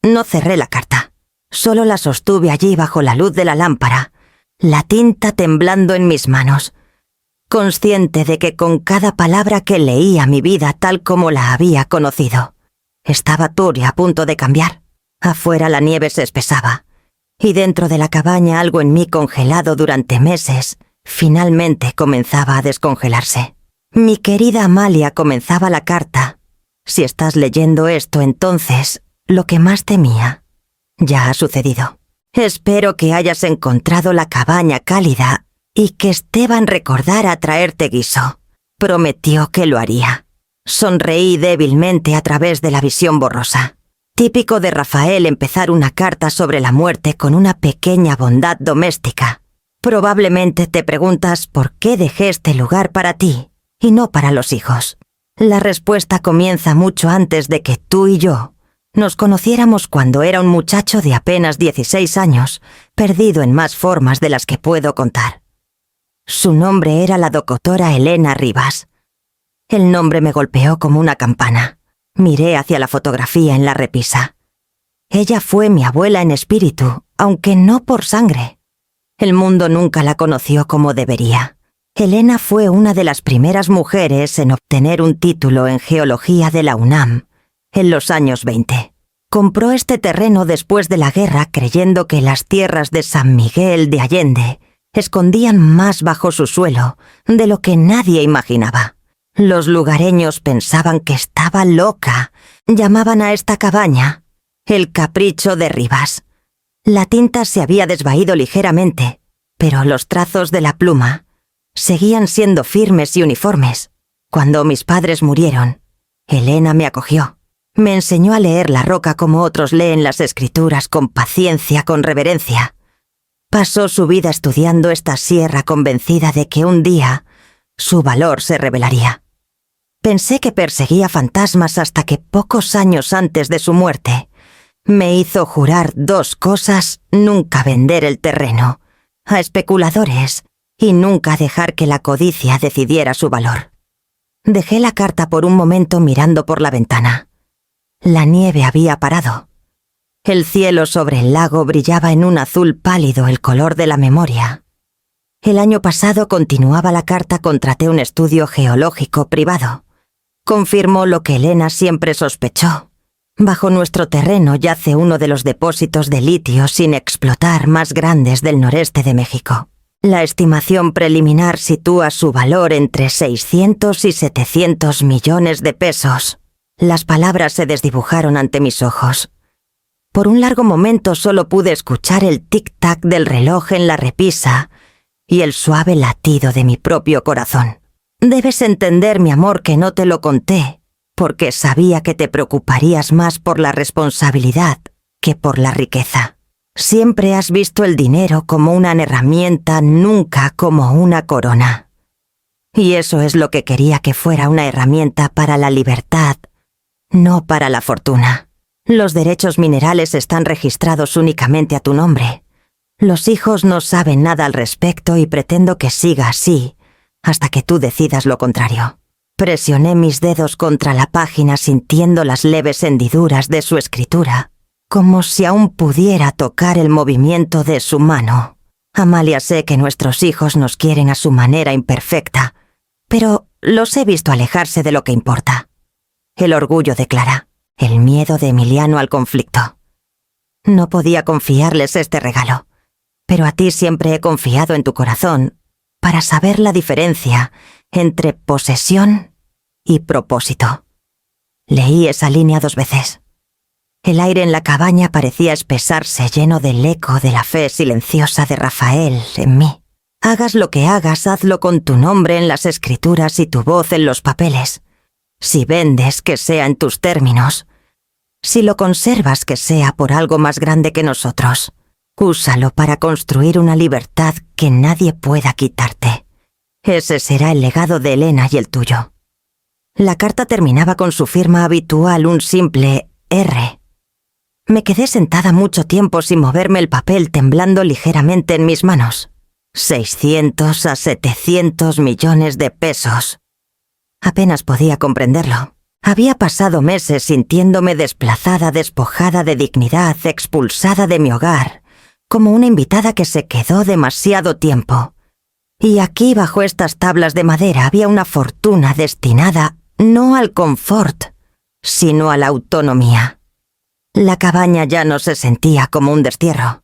no cerré la carta. Solo la sostuve allí bajo la luz de la lámpara, la tinta temblando en mis manos, consciente de que con cada palabra que leía mi vida tal como la había conocido estaba turbia, a punto de cambiar. Afuera la nieve se espesaba, y dentro de la cabaña algo en mí congelado durante meses finalmente comenzaba a descongelarse. Mi querida Amalia, comenzaba la carta. Si estás leyendo esto, entonces lo que más temía ya ha sucedido. Espero que hayas encontrado la cabaña cálida y que Esteban recordara traerte guiso. Prometió que lo haría. Sonreí débilmente a través de la visión borrosa. Típico de Rafael empezar una carta sobre la muerte con una pequeña bondad doméstica. Probablemente te preguntas por qué dejé este lugar para ti y no para los hijos. La respuesta comienza mucho antes de que tú y yo nos conociéramos, cuando era un muchacho de apenas 16 años, perdido en más formas de las que puedo contar. Su nombre era la doctora Elena Rivas. El nombre me golpeó como una campana. Miré hacia la fotografía en la repisa. Ella fue mi abuela en espíritu, aunque no por sangre. El mundo nunca la conoció como debería. Elena fue una de las primeras mujeres en obtener un título en geología de la UNAM en los años 20. Compró este terreno después de la guerra, creyendo que las tierras de San Miguel de Allende escondían más bajo su suelo de lo que nadie imaginaba. Los lugareños pensaban que estaba loca. Llamaban a esta cabaña el Capricho de Rivas. La tinta se había desvaído ligeramente, pero los trazos de la pluma seguían siendo firmes y uniformes. Cuando mis padres murieron, Elena me acogió. Me enseñó a leer la roca como otros leen las escrituras, con paciencia, con reverencia. Pasó su vida estudiando esta sierra, convencida de que un día su valor se revelaría. Pensé que perseguía fantasmas hasta que, pocos años antes de su muerte, me hizo jurar 2 cosas: nunca vender el terreno a especuladores y nunca dejar que la codicia decidiera su valor. Dejé la carta por un momento mirando por la ventana. La nieve había parado. El cielo sobre el lago brillaba en un azul pálido, el color de la memoria. El año pasado, continuaba la carta, contraté un estudio geológico privado. Confirmó lo que Elena siempre sospechó. Bajo nuestro terreno yace uno de los depósitos de litio sin explotar más grandes del noreste de México. La estimación preliminar sitúa su valor entre 600 y 700 millones de pesos. Las palabras se desdibujaron ante mis ojos. Por un largo momento solo pude escuchar el tic-tac del reloj en la repisa y el suave latido de mi propio corazón. Debes entender, mi amor, que no te lo conté, porque sabía que te preocuparías más por la responsabilidad que por la riqueza. Siempre has visto el dinero como una herramienta, nunca como una corona. Y eso es lo que quería que fuera, una herramienta para la libertad, no para la fortuna. Los derechos minerales están registrados únicamente a tu nombre. Los hijos no saben nada al respecto y pretendo que siga así, hasta que tú decidas lo contrario. Presioné mis dedos contra la página sintiendo las leves hendiduras de su escritura, como si aún pudiera tocar el movimiento de su mano. Amalia, sé que nuestros hijos nos quieren a su manera imperfecta, pero los he visto alejarse de lo que importa. El orgullo de Clara, el miedo de Emiliano al conflicto. No podía confiarles este regalo, pero a ti siempre he confiado en tu corazón para saber la diferencia entre posesión y propósito. Leí esa línea 2 veces. El aire en la cabaña parecía espesarse, lleno del eco de la fe silenciosa de Rafael en mí. Hagas lo que hagas, hazlo con tu nombre en las escrituras y tu voz en los papeles. Si vendes, que sea en tus términos. Si lo conservas, que sea por algo más grande que nosotros. Úsalo para construir una libertad que nadie pueda quitarte. Ese será el legado de Elena y el tuyo. La carta terminaba con su firma habitual, un simple R. Me quedé sentada mucho tiempo sin moverme, el papel temblando ligeramente en mis manos. 600 a 700 millones de pesos. Apenas podía comprenderlo. Había pasado meses sintiéndome desplazada, despojada de dignidad, expulsada de mi hogar, como una invitada que se quedó demasiado tiempo. Y aquí, bajo estas tablas de madera, había una fortuna destinada no al confort, sino a la autonomía. La cabaña ya no se sentía como un destierro.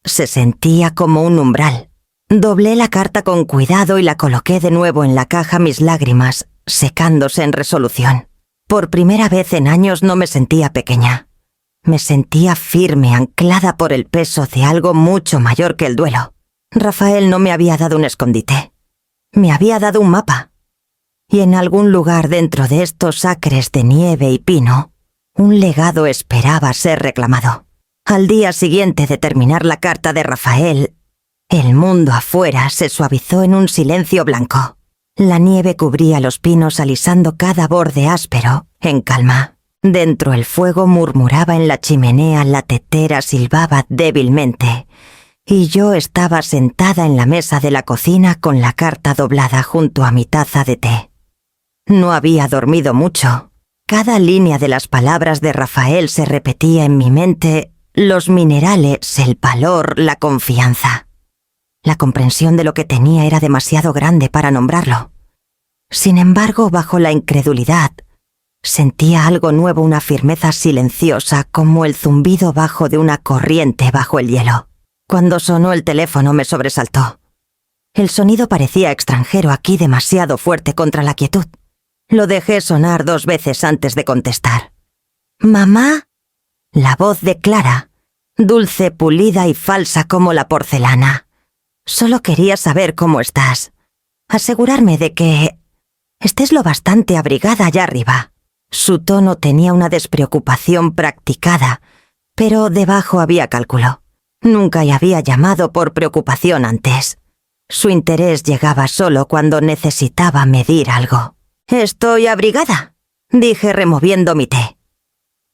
Se sentía como un umbral. Doblé la carta con cuidado y la coloqué de nuevo en la caja, mis lágrimas secándose en resolución. Por primera vez en años no me sentía pequeña. Me sentía firme, anclada por el peso de algo mucho mayor que el duelo. Rafael no me había dado un escondite. Me había dado un mapa. Y en algún lugar dentro de estos acres de nieve y pino, un legado esperaba ser reclamado. Al día siguiente de terminar la carta de Rafael, el mundo afuera se suavizó en un silencio blanco. La nieve cubría los pinos alisando cada borde áspero, en calma. Dentro el fuego murmuraba en la chimenea, la tetera silbaba débilmente, y yo estaba sentada en la mesa de la cocina con la carta doblada junto a mi taza de té. No había dormido mucho. Cada línea de las palabras de Rafael se repetía en mi mente: los minerales, el valor, la confianza. La comprensión de lo que tenía era demasiado grande para nombrarlo. Sin embargo, bajo la incredulidad, sentía algo nuevo, una firmeza silenciosa, como el zumbido bajo de una corriente bajo el hielo. Cuando sonó el teléfono me sobresaltó. El sonido parecía extranjero aquí, demasiado fuerte contra la quietud. Lo dejé sonar 2 veces antes de contestar. «¿Mamá?» La voz de Clara, dulce, pulida y falsa como la porcelana. «Solo quería saber cómo estás. Asegurarme de que estés lo bastante abrigada allá arriba». Su tono tenía una despreocupación practicada, pero debajo había cálculo. Nunca había llamado por preocupación antes. Su interés llegaba solo cuando necesitaba medir algo. «Estoy abrigada», dije removiendo mi té.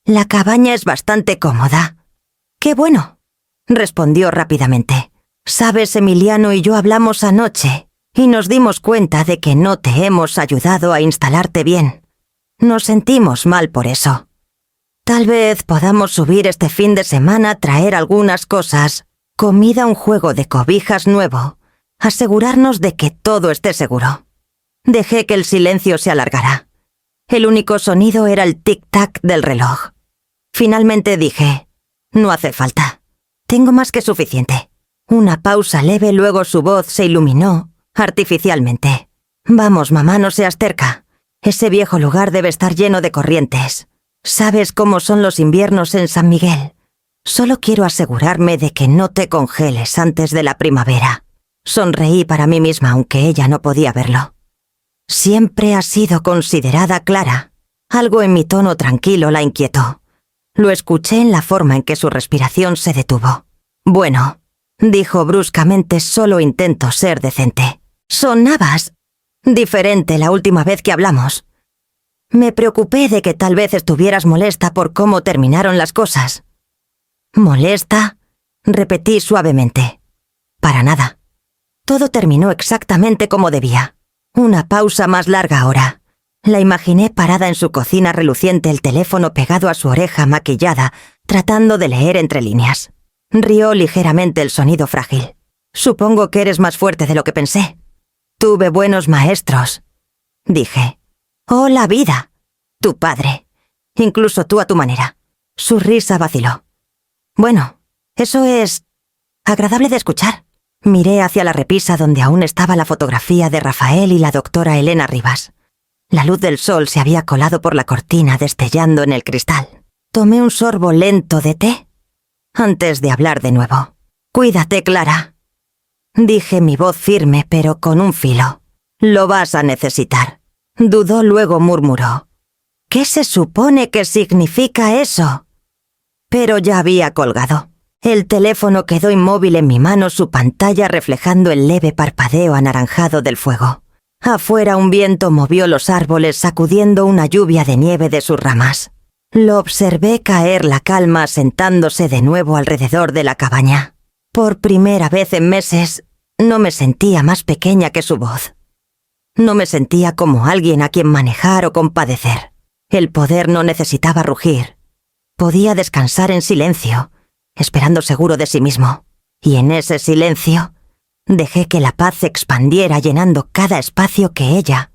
«La cabaña es bastante cómoda». «Qué bueno», respondió rápidamente. «Sabes, Emiliano y yo hablamos anoche y nos dimos cuenta de que no te hemos ayudado a instalarte bien. Nos sentimos mal por eso». Tal vez podamos subir este fin de semana, traer algunas cosas, comida, un juego de cobijas nuevo, asegurarnos de que todo esté seguro. Dejé que el silencio se alargara. El único sonido era el tic-tac del reloj. Finalmente dije, no hace falta. Tengo más que suficiente. Una pausa leve, luego su voz se iluminó artificialmente. Vamos, mamá, no seas terca. Ese viejo lugar debe estar lleno de corrientes. ¿Sabes cómo son los inviernos en San Miguel? Solo quiero asegurarme de que no te congeles antes de la primavera. Sonreí para mí misma, aunque ella no podía verlo. Siempre ha sido considerada clara. Algo en mi tono tranquilo la inquietó. Lo escuché en la forma en que su respiración se detuvo. Bueno, dijo bruscamente, solo intento ser decente. Sonabas diferente la última vez que hablamos. Me preocupé de que tal vez estuvieras molesta por cómo terminaron las cosas. ¿Molesta? Repetí suavemente. Para nada. Todo terminó exactamente como debía. Una pausa más larga ahora. La imaginé parada en su cocina reluciente, el teléfono pegado a su oreja maquillada, tratando de leer entre líneas. Rió ligeramente el sonido frágil. Supongo que eres más fuerte de lo que pensé. Tuve buenos maestros, dije. Oh, la vida. Tu padre. Incluso tú a tu manera. Su risa vaciló. Bueno, eso es agradable de escuchar. Miré hacia la repisa donde aún estaba la fotografía de Rafael y la doctora Elena Rivas. La luz del sol se había colado por la cortina, destellando en el cristal. Tomé un sorbo lento de té antes de hablar de nuevo. Cuídate, Clara. Dije, mi voz firme, pero con un filo. Lo vas a necesitar. Dudó, luego murmuró. ¿Qué se supone que significa eso? Pero ya había colgado. El teléfono quedó inmóvil en mi mano, su pantalla reflejando el leve parpadeo anaranjado del fuego. Afuera un viento movió los árboles, sacudiendo una lluvia de nieve de sus ramas. Lo observé caer la calma, sentándose de nuevo alrededor de la cabaña. Por primera vez en meses, no me sentía más pequeña que su voz. No me sentía como alguien a quien manejar o compadecer. El poder no necesitaba rugir. Podía descansar en silencio, esperando seguro de sí mismo. Y en ese silencio, dejé que la paz se expandiera, llenando cada espacio que ella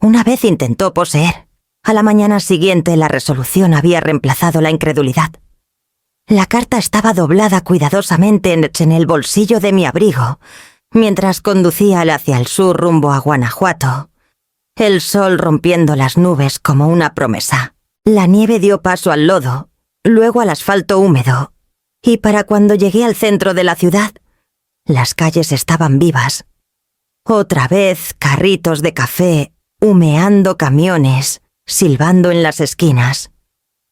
una vez intentó poseer. A la mañana siguiente, la resolución había reemplazado la incredulidad. La carta estaba doblada cuidadosamente en el bolsillo de mi abrigo, mientras conducía hacia el sur rumbo a Guanajuato. El sol rompiendo las nubes como una promesa. La nieve dio paso al lodo, luego al asfalto húmedo, y para cuando llegué al centro de la ciudad, las calles estaban vivas. Otra vez carritos de café, humeando camiones, silbando en las esquinas.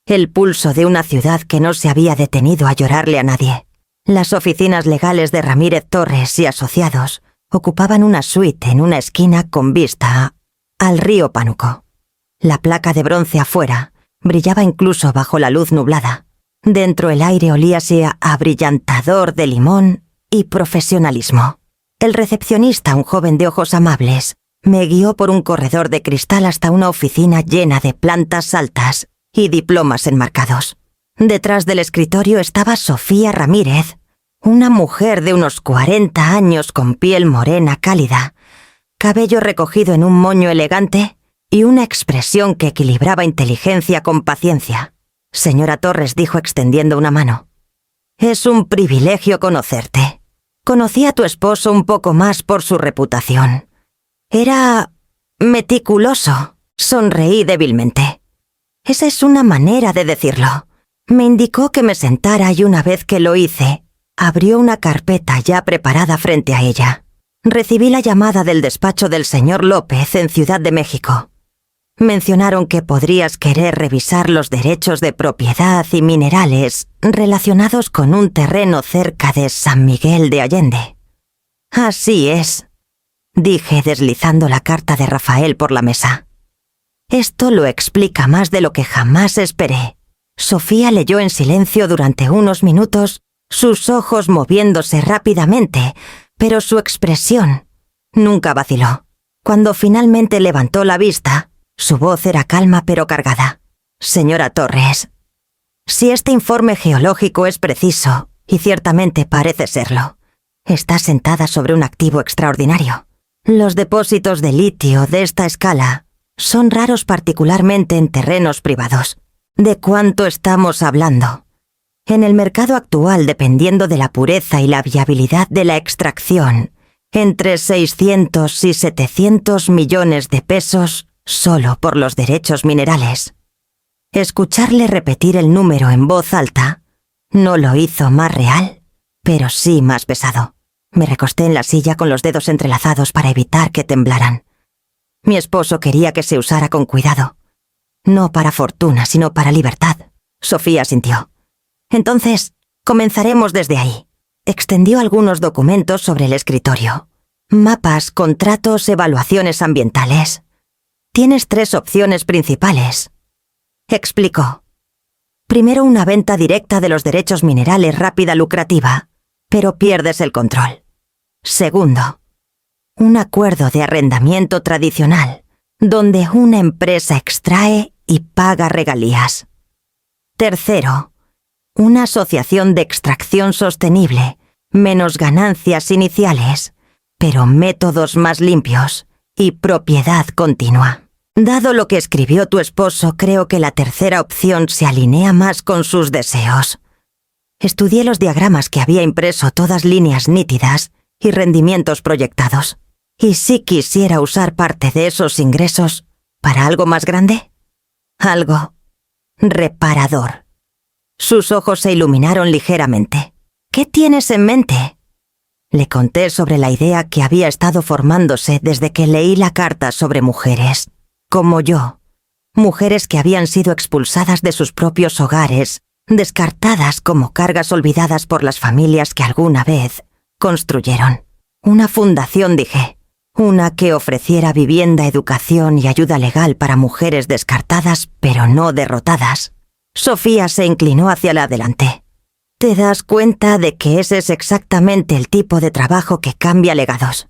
El pulso de una ciudad que no se había detenido a llorarle a nadie. Las oficinas legales de Ramírez Torres y Asociados ocupaban una suite en una esquina con vista al río Pánuco. La placa de bronce afuera brillaba incluso bajo la luz nublada. Dentro el aire olíase a abrillantador de limón y profesionalismo. El recepcionista, un joven de ojos amables, me guió por un corredor de cristal hasta una oficina llena de plantas altas y diplomas enmarcados. Detrás del escritorio estaba Sofía Ramírez, una mujer de unos 40 años con piel morena cálida, cabello recogido en un moño elegante y una expresión que equilibraba inteligencia con paciencia. Señora Torres, dijo extendiendo una mano. Es un privilegio conocerte. Conocí a tu esposo un poco más por su reputación. Era meticuloso. Sonreí débilmente. Esa es una manera de decirlo. Me indicó que me sentara y una vez que lo hice, abrió una carpeta ya preparada frente a ella. Recibí la llamada del despacho del señor López en Ciudad de México. Mencionaron que podrías querer revisar los derechos de propiedad y minerales relacionados con un terreno cerca de San Miguel de Allende. Así es, dije deslizando la carta de Rafael por la mesa. Esto lo explica más de lo que jamás esperé. Sofía leyó en silencio durante unos minutos, sus ojos moviéndose rápidamente, pero su expresión nunca vaciló. Cuando finalmente levantó la vista, su voz era calma pero cargada. Señora Torres, Si este informe geológico es preciso, y ciertamente parece serlo, está sentada sobre un activo extraordinario. Los depósitos de litio de esta escala son raros particularmente en terrenos privados. ¿De cuánto estamos hablando? En el mercado actual, dependiendo de la pureza y la viabilidad de la extracción, entre 600 y 700 millones de pesos solo por los derechos minerales. Escucharle repetir el número en voz alta no lo hizo más real, pero sí más pesado. Me recosté en la silla con los dedos entrelazados para evitar que temblaran. Mi esposo quería que se usara con cuidado. No para fortuna, sino para libertad. Sofía sintió. Entonces, comenzaremos desde ahí. Extendió algunos documentos sobre el escritorio. Mapas, contratos, evaluaciones ambientales. Tienes 3 opciones principales. Explicó. Primero, una venta directa de los derechos minerales rápida, lucrativa, pero pierdes el control. Segundo, un acuerdo de arrendamiento tradicional, donde una empresa extrae y paga regalías. Tercero, una asociación de extracción sostenible, menos ganancias iniciales, pero métodos más limpios y propiedad continua. Dado lo que escribió tu esposo, creo que la tercera opción se alinea más con sus deseos. Estudié los diagramas que había impreso, todas líneas nítidas y rendimientos proyectados. ¿Y si quisiera usar parte de esos ingresos para algo más grande? Algo reparador. Sus ojos se iluminaron ligeramente. ¿Qué tienes en mente? Le conté sobre la idea que había estado formándose desde que leí la carta sobre mujeres, como yo, mujeres que habían sido expulsadas de sus propios hogares, descartadas como cargas olvidadas por las familias que alguna vez construyeron. Una fundación, dije, una que ofreciera vivienda, educación y ayuda legal para mujeres descartadas pero no derrotadas. Sofía se inclinó hacia la adelante. ¿Te das cuenta de que ese es exactamente el tipo de trabajo que cambia legados?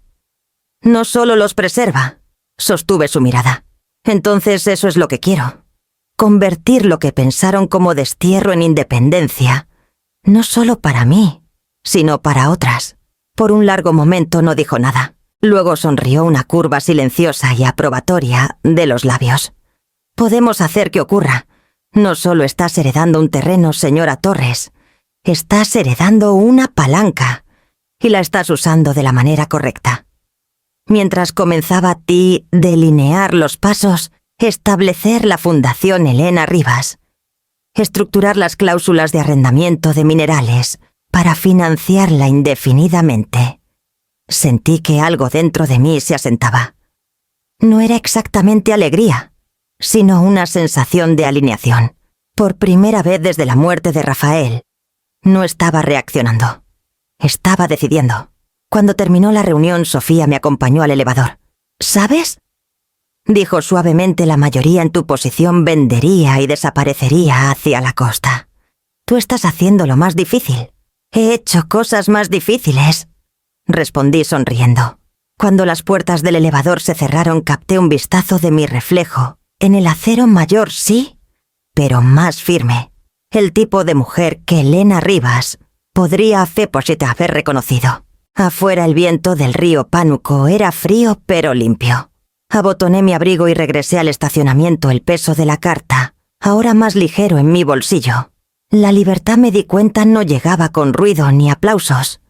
No solo los preserva, sostuve su mirada. Entonces eso es lo que quiero. Convertir lo que pensaron como destierro en independencia, no solo para mí, sino para otras. Por un largo momento no dijo nada. Luego sonrió una curva silenciosa y aprobatoria de los labios. Podemos hacer que ocurra. No solo estás heredando un terreno, señora Torres. Estás heredando una palanca y la estás usando de la manera correcta. Mientras comenzaba a ti delinear los pasos, establecer la Fundación Elena Rivas, estructurar las cláusulas de arrendamiento de minerales para financiarla indefinidamente, sentí que algo dentro de mí se asentaba. No era exactamente alegría, sino una sensación de alineación. Por primera vez desde la muerte de Rafael, no estaba reaccionando. Estaba decidiendo. Cuando terminó la reunión, Sofía me acompañó al elevador. ¿Sabes? Dijo suavemente, la mayoría en tu posición vendería y desaparecería hacia la costa. Tú estás haciendo lo más difícil. He hecho cosas más difíciles, respondí sonriendo. Cuando las puertas del elevador se cerraron, capté un vistazo de mi reflejo en el acero mayor, sí, pero más firme. El tipo de mujer que Elena Rivas podría haber reconocido. Afuera el viento del río Pánuco era frío pero limpio. Abotoné mi abrigo y regresé al estacionamiento, el peso de la carta, ahora más ligero en mi bolsillo. La libertad, me di cuenta, no llegaba con ruido ni aplausos.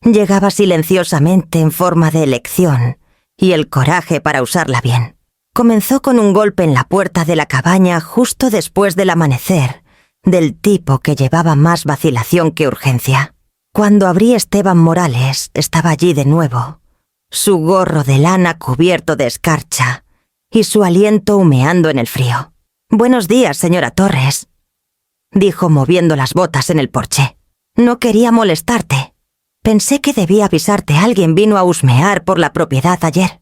Llegaba silenciosamente en forma de elección y el coraje para usarla bien. Comenzó con un golpe en la puerta de la cabaña justo después del amanecer, del tipo que llevaba más vacilación que urgencia. Cuando abrí, Esteban Morales estaba allí de nuevo, su gorro de lana cubierto de escarcha y su aliento humeando en el frío. «Buenos días, señora Torres», dijo moviendo las botas en el porche. «No quería molestarte. Pensé que debía avisarte. Alguien vino a husmear por la propiedad ayer.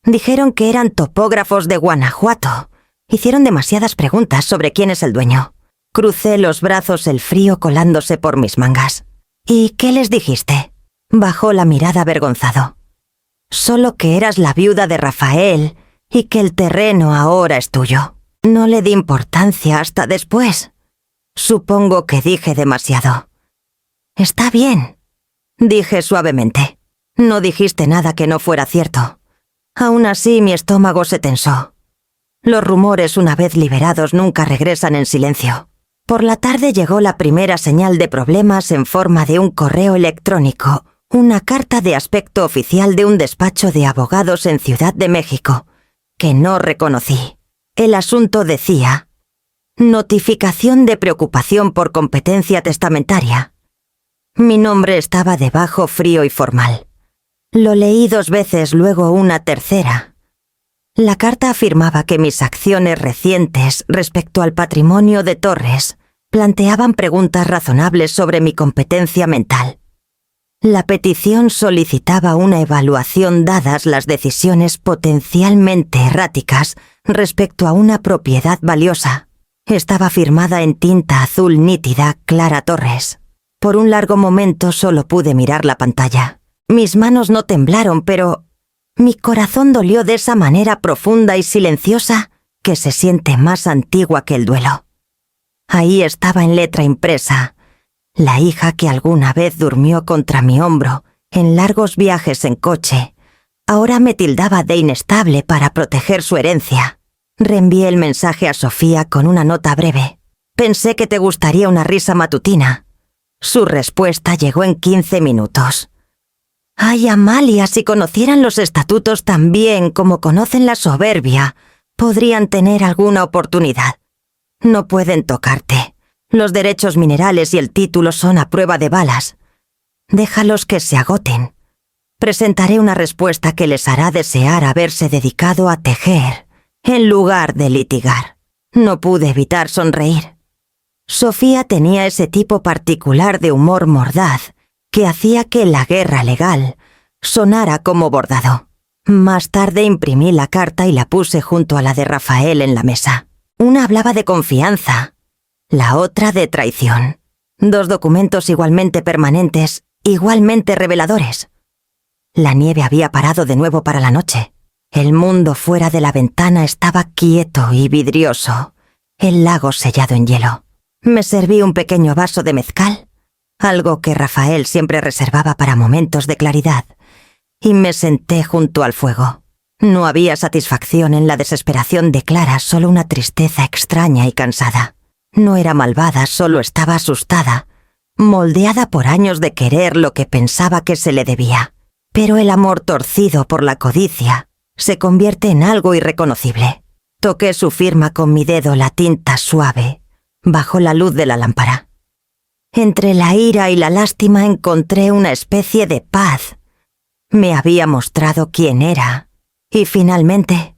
Dijeron que eran topógrafos de Guanajuato. Hicieron demasiadas preguntas sobre quién es el dueño». Crucé los brazos, el frío colándose por mis mangas. «¿Y qué les dijiste?». Bajó la mirada avergonzado. «Solo que eras la viuda de Rafael y que el terreno ahora es tuyo». No le di importancia hasta después. Supongo que dije demasiado. Está bien, dije suavemente. No dijiste nada que no fuera cierto. Aún así, mi estómago se tensó. Los rumores, una vez liberados, nunca regresan en silencio. Por la tarde llegó la primera señal de problemas en forma de un correo electrónico, una carta de aspecto oficial de un despacho de abogados en Ciudad de México, que no reconocí. El asunto decía: notificación de preocupación por competencia testamentaria. Mi nombre estaba debajo, frío y formal. Lo leí 2 veces, luego una tercera. La carta afirmaba que mis acciones recientes respecto al patrimonio de Torres planteaban preguntas razonables sobre mi competencia mental. La petición solicitaba una evaluación dadas las decisiones potencialmente erráticas respecto a una propiedad valiosa. Estaba firmada en tinta azul nítida, Clara Torres. Por un largo momento solo pude mirar la pantalla. Mis manos no temblaron, pero mi corazón dolió de esa manera profunda y silenciosa que se siente más antigua que el duelo. Ahí estaba en letra impresa: la hija que alguna vez durmió contra mi hombro en largos viajes en coche, ahora me tildaba de inestable para proteger su herencia. Reenvié el mensaje a Sofía con una nota breve. Pensé que te gustaría una risa matutina. Su respuesta llegó en 15 minutos. Ay, Amalia, si conocieran los estatutos tan bien como conocen la soberbia, podrían tener alguna oportunidad. No pueden tocarte. Los derechos minerales y el título son a prueba de balas. Déjalos que se agoten. Presentaré una respuesta que les hará desear haberse dedicado a tejer, en lugar de litigar. No pude evitar sonreír. Sofía tenía ese tipo particular de humor mordaz que hacía que la guerra legal sonara como bordado. Más tarde imprimí la carta y la puse junto a la de Rafael en la mesa. Una hablaba de confianza, la otra de traición. 2 documentos igualmente permanentes, igualmente reveladores. La nieve había parado de nuevo para la noche. El mundo fuera de la ventana estaba quieto y vidrioso, el lago sellado en hielo. Me serví un pequeño vaso de mezcal, algo que Rafael siempre reservaba para momentos de claridad, y me senté junto al fuego. No había satisfacción en la desesperación de Clara, solo una tristeza extraña y cansada. No era malvada, solo estaba asustada, moldeada por años de querer lo que pensaba que se le debía. Pero el amor torcido por la codicia se convierte en algo irreconocible. Toqué su firma con mi dedo, la tinta suave, bajo la luz de la lámpara. Entre la ira y la lástima encontré una especie de paz. Me había mostrado quién era, y finalmente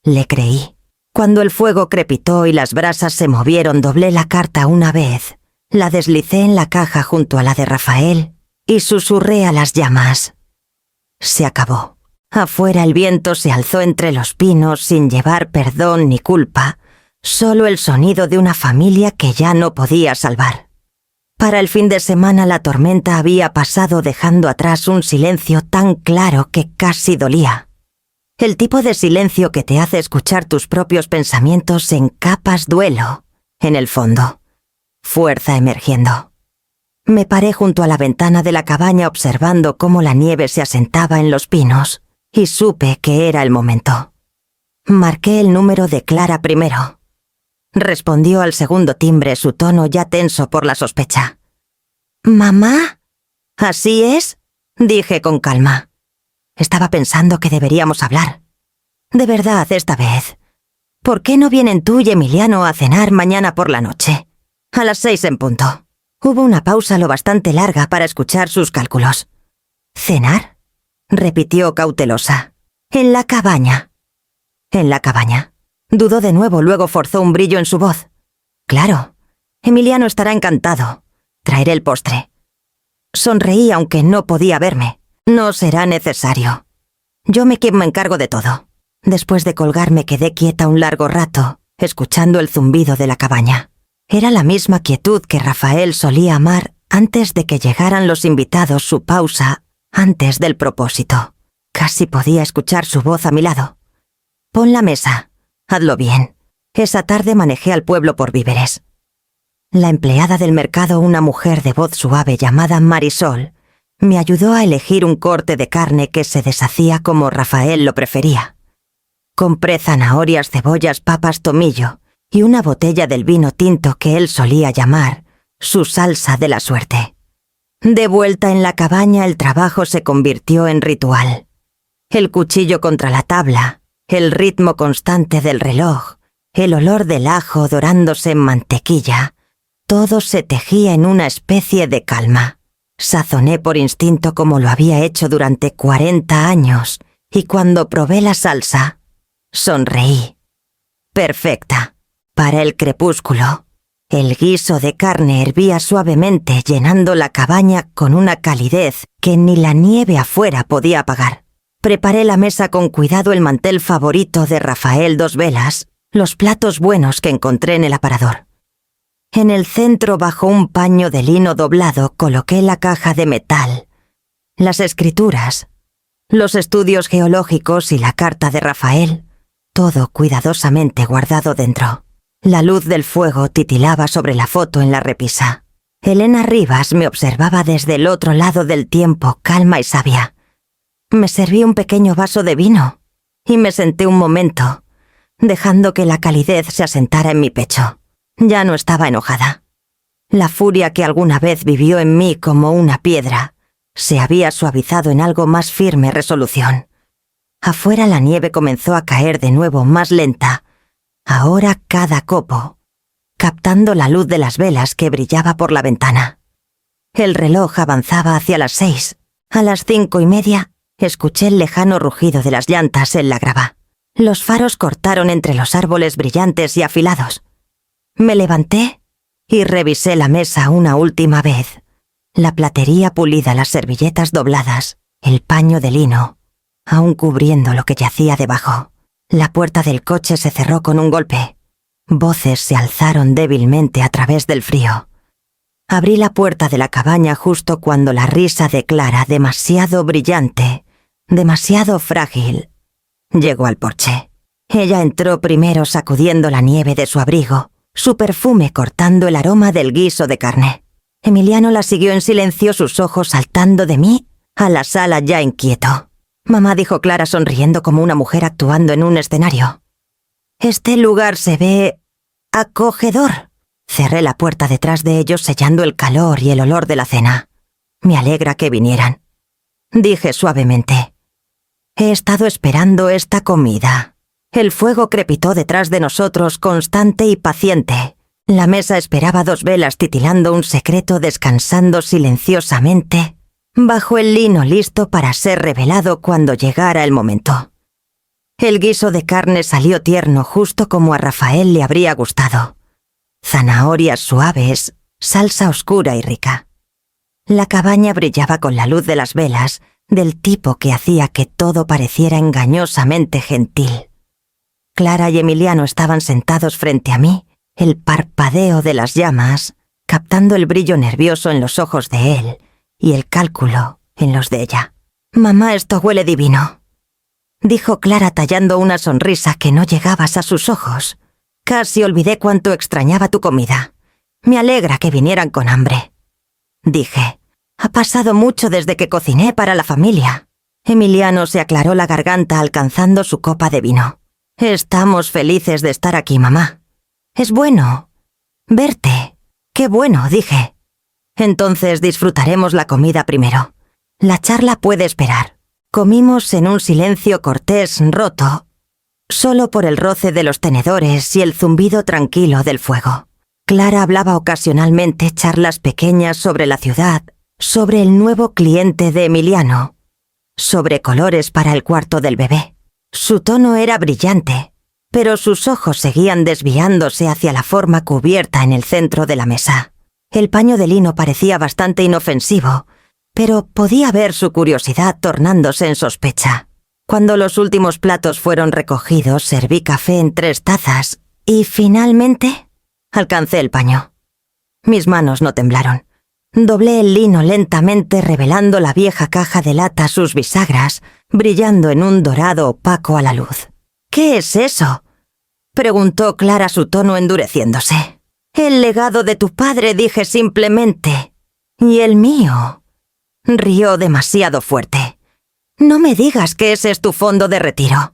le creí. Cuando el fuego crepitó y las brasas se movieron, doblé la carta una vez, la deslicé en la caja junto a la de Rafael y susurré a las llamas. Se acabó. Afuera el viento se alzó entre los pinos sin llevar perdón ni culpa, solo el sonido de una familia que ya no podía salvar. Para el fin de semana la tormenta había pasado dejando atrás un silencio tan claro que casi dolía. El tipo de silencio que te hace escuchar tus propios pensamientos en capas duelo, en el fondo. Fuerza emergiendo. Me paré junto a la ventana de la cabaña observando cómo la nieve se asentaba en los pinos y supe que era el momento. Marqué el número de Clara primero. Respondió al segundo timbre, su tono ya tenso por la sospecha. ¿Mamá? ¿Así es? Dije con calma. Estaba pensando que deberíamos hablar. De verdad, esta vez. ¿Por qué no vienen tú y Emiliano a cenar mañana por la noche? A las 6 en punto. Hubo una pausa lo bastante larga para escuchar sus cálculos. ¿Cenar? Repitió cautelosa. En la cabaña. En la cabaña. Dudó de nuevo, luego forzó un brillo en su voz. Claro, Emiliano estará encantado. Traeré el postre. Sonreí aunque no podía verme. No será necesario. Yo me encargo de todo. Después de colgar me quedé quieta un largo rato, escuchando el zumbido de la cabaña. Era la misma quietud que Rafael solía amar antes de que llegaran los invitados, su pausa, antes del propósito. Casi podía escuchar su voz a mi lado. Pon la mesa. Hazlo bien. Esa tarde manejé al pueblo por víveres. La empleada del mercado, una mujer de voz suave llamada Marisol, me ayudó a elegir un corte de carne que se deshacía como Rafael lo prefería. Compré zanahorias, cebollas, papas, tomillo y una botella del vino tinto que él solía llamar su salsa de la suerte. De vuelta en la cabaña, el trabajo se convirtió en ritual. El cuchillo contra la tabla, el ritmo constante del reloj, el olor del ajo dorándose en mantequilla, todo se tejía en una especie de calma. Sazoné por instinto como lo había hecho durante 40 años, y cuando probé la salsa, sonreí. Perfecta. Para el crepúsculo, el guiso de carne hervía suavemente, llenando la cabaña con una calidez que ni la nieve afuera podía apagar. Preparé la mesa con cuidado, el mantel favorito de Rafael, 2 velas, los platos buenos que encontré en el aparador. En el centro, bajo un paño de lino doblado, coloqué la caja de metal, las escrituras, los estudios geológicos y la carta de Rafael, todo cuidadosamente guardado dentro. La luz del fuego titilaba sobre la foto en la repisa. Elena Rivas me observaba desde el otro lado del tiempo, calma y sabia. Me serví un pequeño vaso de vino y me senté un momento, dejando que la calidez se asentara en mi pecho. Ya no estaba enojada. La furia que alguna vez vivió en mí como una piedra se había suavizado en algo más firme, resolución. Afuera la nieve comenzó a caer de nuevo, más lenta, ahora cada copo, captando la luz de las velas que brillaba por la ventana. El reloj avanzaba hacia las 6. A las 5:30 escuché el lejano rugido de las llantas en la grava. Los faros cortaron entre los árboles brillantes y afilados. Me levanté y revisé la mesa una última vez. La platería pulida, las servilletas dobladas, el paño de lino, aún cubriendo lo que yacía debajo. La puerta del coche se cerró con un golpe. Voces se alzaron débilmente a través del frío. Abrí la puerta de la cabaña justo cuando la risa de Clara, demasiado brillante, demasiado frágil, llegó al porche. Ella entró primero sacudiendo la nieve de su abrigo, su perfume cortando el aroma del guiso de carne. Emiliano la siguió en silencio, sus ojos saltando de mí a la sala ya inquieto. Mamá, dijo Clara sonriendo como una mujer actuando en un escenario. Este lugar se ve acogedor. Cerré la puerta detrás de ellos, sellando el calor y el olor de la cena. Me alegra que vinieran, dije suavemente. He estado esperando esta comida. El fuego crepitó detrás de nosotros, constante y paciente. La mesa esperaba, 2 velas titilando un secreto, descansando silenciosamente bajo el lino, listo para ser revelado cuando llegara el momento. El guiso de carne salió tierno, justo como a Rafael le habría gustado. Zanahorias suaves, salsa oscura y rica. La cabaña brillaba con la luz de las velas, del tipo que hacía que todo pareciera engañosamente gentil. Clara y Emiliano estaban sentados frente a mí, el parpadeo de las llamas, captando el brillo nervioso en los ojos de él y el cálculo en los de ella. «Mamá, esto huele divino», dijo Clara tallando una sonrisa que no llegabas a sus ojos. «Casi olvidé cuánto extrañaba tu comida. Me alegra que vinieran con hambre», dije. «Ha pasado mucho desde que cociné para la familia». Emiliano se aclaró la garganta alcanzando su copa de vino. «Estamos felices de estar aquí, mamá. Es bueno verte». «Qué bueno», dije. «Entonces disfrutaremos la comida primero. La charla puede esperar». Comimos en un silencio cortés roto, solo por el roce de los tenedores y el zumbido tranquilo del fuego. Clara hablaba ocasionalmente, charlas pequeñas sobre la ciudad, sobre el nuevo cliente de Emiliano, sobre colores para el cuarto del bebé. Su tono era brillante, pero sus ojos seguían desviándose hacia la forma cubierta en el centro de la mesa. El paño de lino parecía bastante inofensivo, pero podía ver su curiosidad tornándose en sospecha. Cuando los últimos platos fueron recogidos, serví café en 3 tazas y, finalmente, alcancé el paño. Mis manos no temblaron. Doblé el lino lentamente, revelando la vieja caja de lata, sus bisagras, brillando en un dorado opaco a la luz. «¿Qué es eso?», preguntó Clara, su tono endureciéndose. El legado de tu padre, dije simplemente. Y el mío. Rió demasiado fuerte. No me digas que ese es tu fondo de retiro.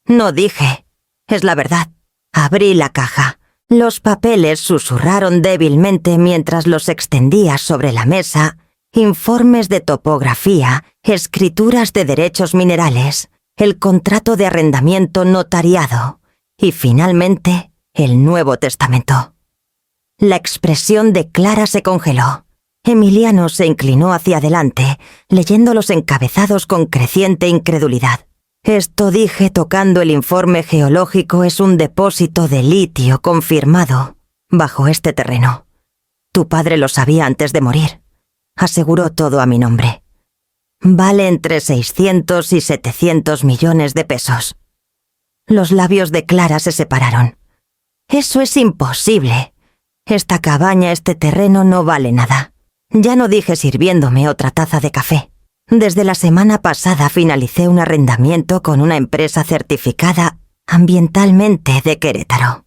No dije. Es la verdad. Abrí la caja. Los papeles susurraron débilmente mientras los extendía sobre la mesa. Informes de topografía, escrituras de derechos minerales, el contrato de arrendamiento notariado y finalmente el Nuevo Testamento. La expresión de Clara se congeló. Emiliano se inclinó hacia adelante, leyendo los encabezados con creciente incredulidad. Esto, dije tocando el informe geológico, es un depósito de litio confirmado bajo este terreno. Tu padre lo sabía antes de morir. Aseguró todo a mi nombre. Vale entre 600 y 700 millones de pesos. Los labios de Clara se separaron. Eso es imposible. Esta cabaña, este terreno no vale nada. Ya no dije sirviéndome otra taza de café. Desde la semana pasada finalicé un arrendamiento con una empresa certificada ambientalmente de Querétaro.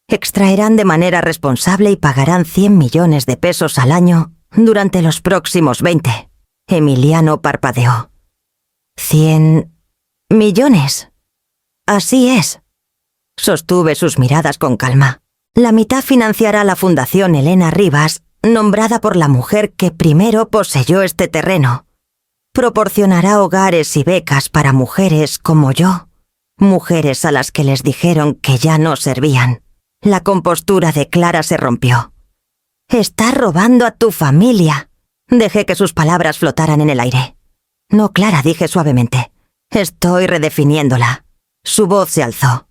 Extraerán de manera responsable y pagarán 100 millones de pesos al año durante los próximos 20. Emiliano parpadeó. ¿100 millones? Así es. Sostuve sus miradas con calma. La mitad financiará la Fundación Elena Rivas, nombrada por la mujer que primero poseyó este terreno. Proporcionará hogares y becas para mujeres como yo, mujeres a las que les dijeron que ya no servían. La compostura de Clara se rompió. «Estás robando a tu familia». Dejé que sus palabras flotaran en el aire. «No, Clara», dije suavemente. «Estoy redefiniéndola». Su voz se alzó.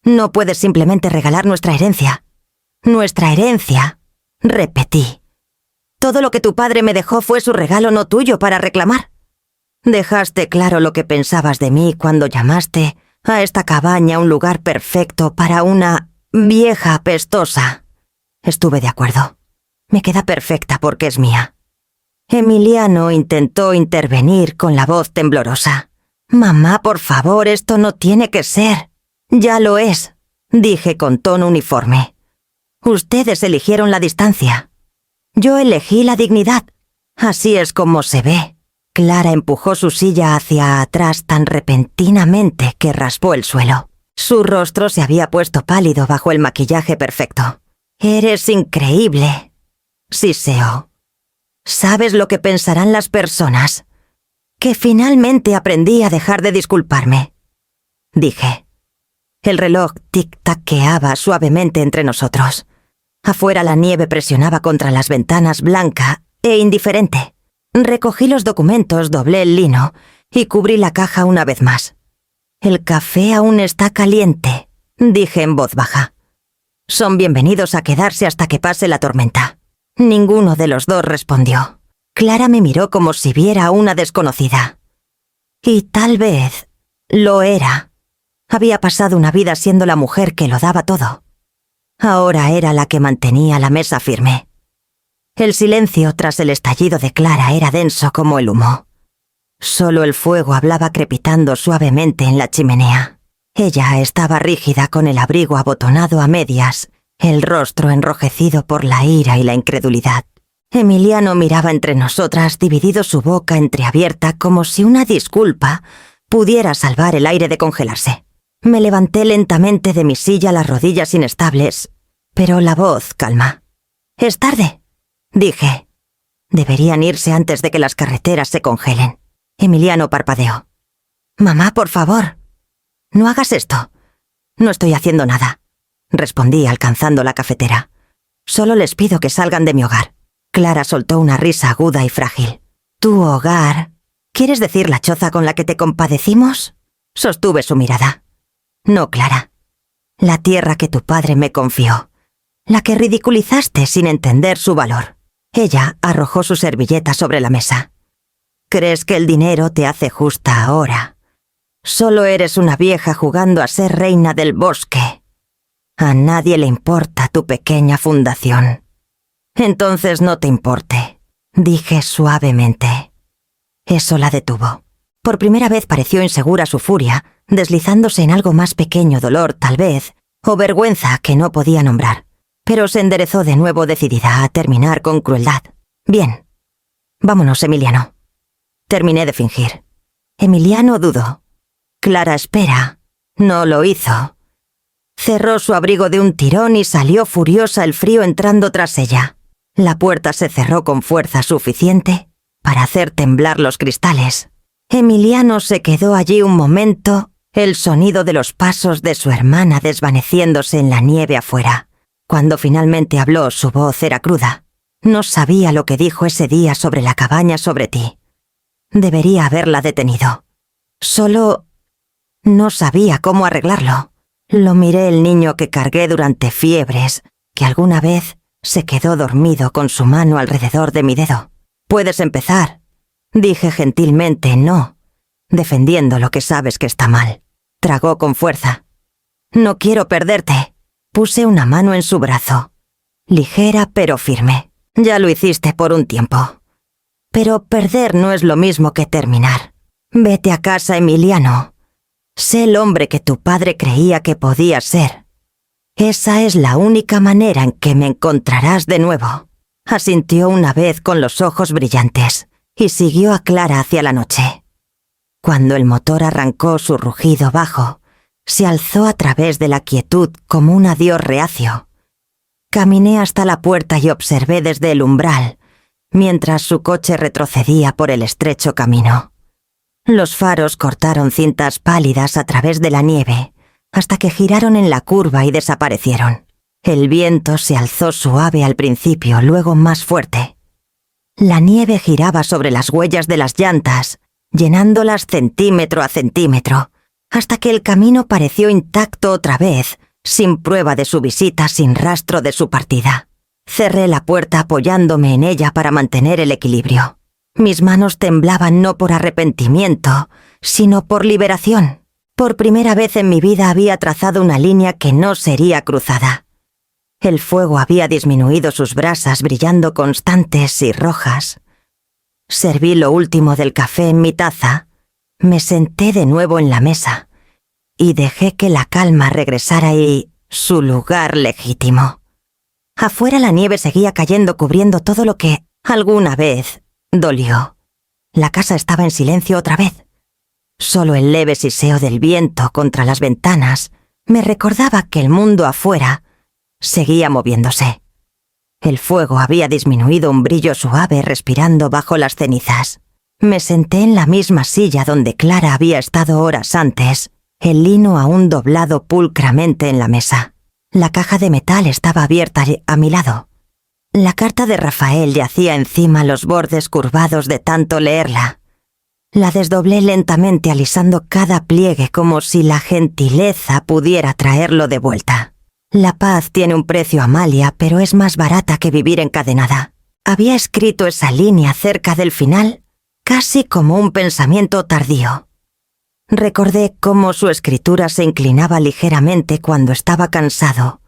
«No puedes simplemente regalar nuestra herencia». «Nuestra herencia», repetí. «Todo lo que tu padre me dejó fue su regalo, no tuyo, para reclamar». «Dejaste claro lo que pensabas de mí cuando llamaste a esta cabaña un lugar perfecto para una vieja apestosa». Estuve de acuerdo. Me queda perfecta porque es mía. Emiliano intentó intervenir con la voz temblorosa. «Mamá, por favor, esto no tiene que ser». «Ya lo es», dije con tono uniforme. «Ustedes eligieron la distancia. Yo elegí la dignidad. Así es como se ve». Clara empujó su silla hacia atrás tan repentinamente que raspó el suelo. Su rostro se había puesto pálido bajo el maquillaje perfecto. «Eres increíble», siseó. «¿Sabes lo que pensarán las personas? Que finalmente aprendí a dejar de disculparme», dije. El reloj tic-taqueaba suavemente entre nosotros. Afuera la nieve presionaba contra las ventanas blanca e indiferente. Recogí los documentos, doblé el lino y cubrí la caja una vez más. «El café aún está caliente», dije en voz baja. «Son bienvenidos a quedarse hasta que pase la tormenta». Ninguno de los dos respondió. Clara me miró como si viera a una desconocida. Y tal vez lo era. Había pasado una vida siendo la mujer que lo daba todo. Ahora era la que mantenía la mesa firme. El silencio tras el estallido de Clara era denso como el humo. Solo el fuego hablaba crepitando suavemente en la chimenea. Ella estaba rígida con el abrigo abotonado a medias, el rostro enrojecido por la ira y la incredulidad. Emiliano miraba entre nosotras, dividido, su boca entreabierta, como si una disculpa pudiera salvar el aire de congelarse. Me levanté lentamente de mi silla, las rodillas inestables, pero la voz calma. «Es tarde», dije. «Deberían irse antes de que las carreteras se congelen». Emiliano parpadeó. «Mamá, por favor, no hagas esto». «No estoy haciendo nada», respondí alcanzando la cafetera. «Solo les pido que salgan de mi hogar». Clara soltó una risa aguda y frágil. «¿Tu hogar? ¿Quieres decir la choza con la que te compadecimos?» Sostuve su mirada. «No, Clara. La tierra que tu padre me confió. La que ridiculizaste sin entender su valor». Ella arrojó su servilleta sobre la mesa. «¿Crees que el dinero te hace justa ahora? Solo eres una vieja jugando a ser reina del bosque. A nadie le importa tu pequeña fundación». «Entonces no te importe», dije suavemente. Eso la detuvo. Por primera vez pareció insegura su furia, deslizándose en algo más pequeño, dolor tal vez, o vergüenza que no podía nombrar. pero se enderezó de nuevo decidida a terminar con crueldad. Bien. Vámonos, Emiliano. Terminé de fingir. Emiliano dudó. Clara espera. No lo hizo. Cerró su abrigo de un tirón y salió furiosa, el frío entrando tras ella. La puerta se cerró con fuerza suficiente para hacer temblar los cristales. Emiliano se quedó allí un momento, el sonido de los pasos de su hermana desvaneciéndose en la nieve afuera. Cuando finalmente habló, su voz era cruda. No sabía lo que dijo ese día sobre la cabaña sobre ti. Debería haberla detenido. Solo no sabía cómo arreglarlo. Lo miré el niño que cargué durante fiebres, que alguna vez se quedó dormido con su mano alrededor de mi dedo. Puedes empezar. Dije gentilmente no, defendiendo lo que sabes que está mal. Tragó con fuerza. No quiero perderte. Puse una mano en su brazo. Ligera pero firme. Ya lo hiciste por un tiempo. Pero perder no es lo mismo que terminar. Vete a casa, Emiliano. Sé el hombre que tu padre creía que podías ser. Esa es la única manera en que me encontrarás de nuevo. Asintió una vez con los ojos brillantes y siguió a Clara hacia la noche. Cuando el motor arrancó su rugido bajo, se alzó a través de la quietud como un adiós reacio. Caminé hasta la puerta y observé desde el umbral, mientras su coche retrocedía por el estrecho camino. Los faros cortaron cintas pálidas a través de la nieve, hasta que giraron en la curva y desaparecieron. El viento se alzó suave al principio, luego más fuerte. La nieve giraba sobre las huellas de las llantas, llenándolas centímetro a centímetro, hasta que el camino pareció intacto otra vez, sin prueba de su visita, sin rastro de su partida. Cerré la puerta apoyándome en ella para mantener el equilibrio. Mis manos temblaban no por arrepentimiento, sino por liberación. Por primera vez en mi vida había trazado una línea que no sería cruzada. El fuego había disminuido sus brasas, brillando constantes y rojas. Serví lo último del café en mi taza, me senté de nuevo en la mesa y dejé que la calma regresara y su lugar legítimo. Afuera la nieve seguía cayendo cubriendo todo lo que, alguna vez, dolió. La casa estaba en silencio otra vez. Solo el leve siseo del viento contra las ventanas me recordaba que el mundo afuera seguía moviéndose. El fuego había disminuido un brillo suave respirando bajo las cenizas. Me senté en la misma silla donde Clara había estado horas antes, el lino aún doblado pulcramente en la mesa. La caja de metal estaba abierta a mi lado. La carta de Rafael yacía encima los bordes curvados de tanto leerla. La desdoblé lentamente alisando cada pliegue como si la gentileza pudiera traerlo de vuelta. La paz tiene un precio, Amalia, pero es más barata que vivir encadenada. Había escrito esa línea cerca del final, casi como un pensamiento tardío. Recordé cómo su escritura se inclinaba ligeramente cuando estaba cansado,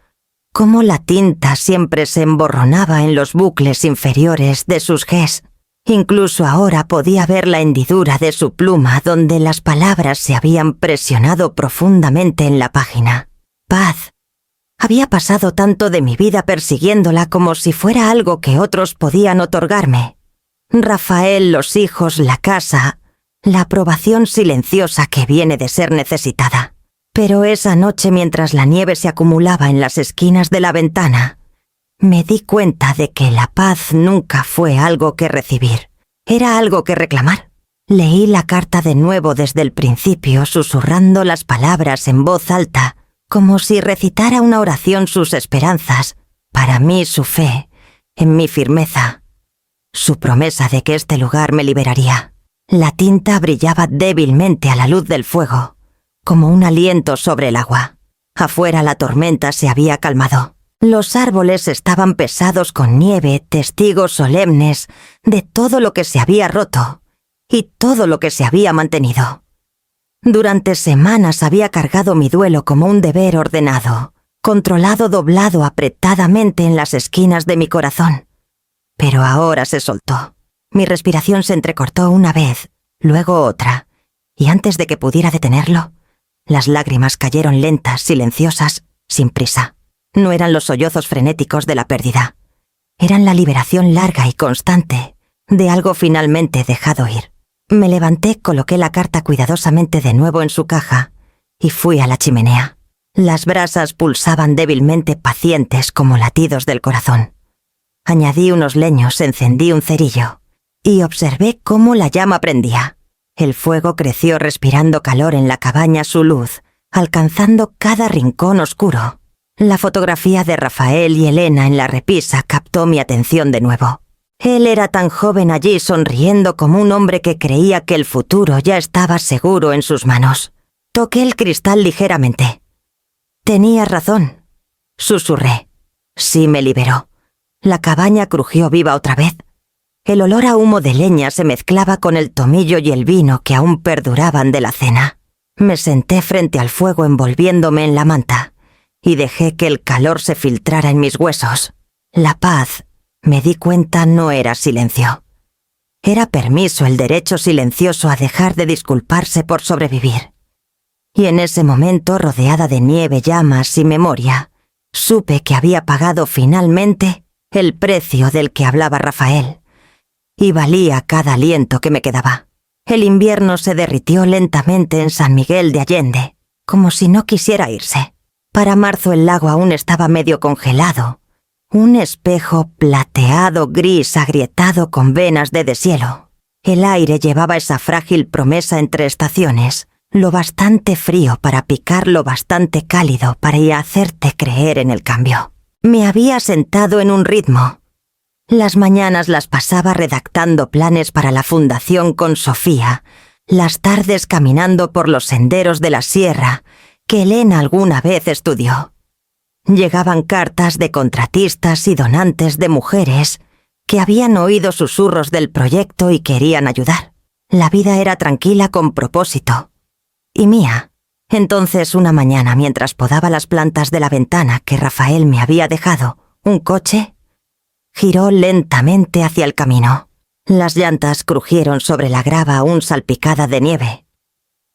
cómo la tinta siempre se emborronaba en los bucles inferiores de sus gs. Incluso ahora podía ver la hendidura de su pluma donde las palabras se habían presionado profundamente en la página. Paz. Había pasado tanto de mi vida persiguiéndola como si fuera algo que otros podían otorgarme. Rafael, los hijos, la casa, la aprobación silenciosa que viene de ser necesitada. Pero esa noche, mientras la nieve se acumulaba en las esquinas de la ventana, me di cuenta de que la paz nunca fue algo que recibir, era algo que reclamar. Leí la carta de nuevo desde el principio, susurrando las palabras en voz alta, como si recitara una oración sus esperanzas, para mí su fe, en mi firmeza, su promesa de que este lugar me liberaría. La tinta brillaba débilmente a la luz del fuego, como un aliento sobre el agua. Afuera la tormenta se había calmado. Los árboles estaban pesados con nieve, testigos solemnes de todo lo que se había roto y todo lo que se había mantenido. Durante semanas había cargado mi duelo como un deber ordenado, controlado, doblado apretadamente en las esquinas de mi corazón. Pero ahora se soltó. Mi respiración se entrecortó una vez, luego otra, y antes de que pudiera detenerlo, las lágrimas cayeron lentas, silenciosas, sin prisa. No eran los sollozos frenéticos de la pérdida. Eran la liberación larga y constante de algo finalmente dejado ir. Me levanté, coloqué la carta cuidadosamente de nuevo en su caja y fui a la chimenea. Las brasas pulsaban débilmente, pacientes como latidos del corazón. Añadí unos leños, encendí un cerillo y observé cómo la llama prendía. El fuego creció respirando calor en la cabaña, su luz alcanzando cada rincón oscuro. La fotografía de Rafael y Elena en la repisa captó mi atención de nuevo. Él era tan joven allí, sonriendo como un hombre que creía que el futuro ya estaba seguro en sus manos. Toqué el cristal ligeramente. «Tenías razón», susurré. Sí, me liberó. La cabaña crujió viva otra vez. El olor a humo de leña se mezclaba con el tomillo y el vino que aún perduraban de la cena. Me senté frente al fuego envolviéndome en la manta y dejé que el calor se filtrara en mis huesos. La paz, me di cuenta, no era silencio. Era permiso, el derecho silencioso a dejar de disculparse por sobrevivir. Y en ese momento, rodeada de nieve, llamas y memoria, supe que había pagado finalmente el precio del que hablaba Rafael. Y valía cada aliento que me quedaba. El invierno se derritió lentamente en San Miguel de Allende, como si no quisiera irse. Para marzo el lago aún estaba medio congelado, un espejo plateado gris agrietado con venas de deshielo. El aire llevaba esa frágil promesa entre estaciones, lo bastante frío para picar, lo bastante cálido para hacerte creer en el cambio. Me había sentado en un ritmo. Las mañanas las pasaba redactando planes para la fundación con Sofía, las tardes caminando por los senderos de la sierra que Elena alguna vez estudió. Llegaban cartas de contratistas y donantes de mujeres que habían oído susurros del proyecto y querían ayudar. La vida era tranquila, con propósito. Y mía. Entonces, una mañana, mientras podaba las plantas de la ventana que Rafael me había dejado, un coche giró lentamente hacia el camino. Las llantas crujieron sobre la grava aún salpicada de nieve.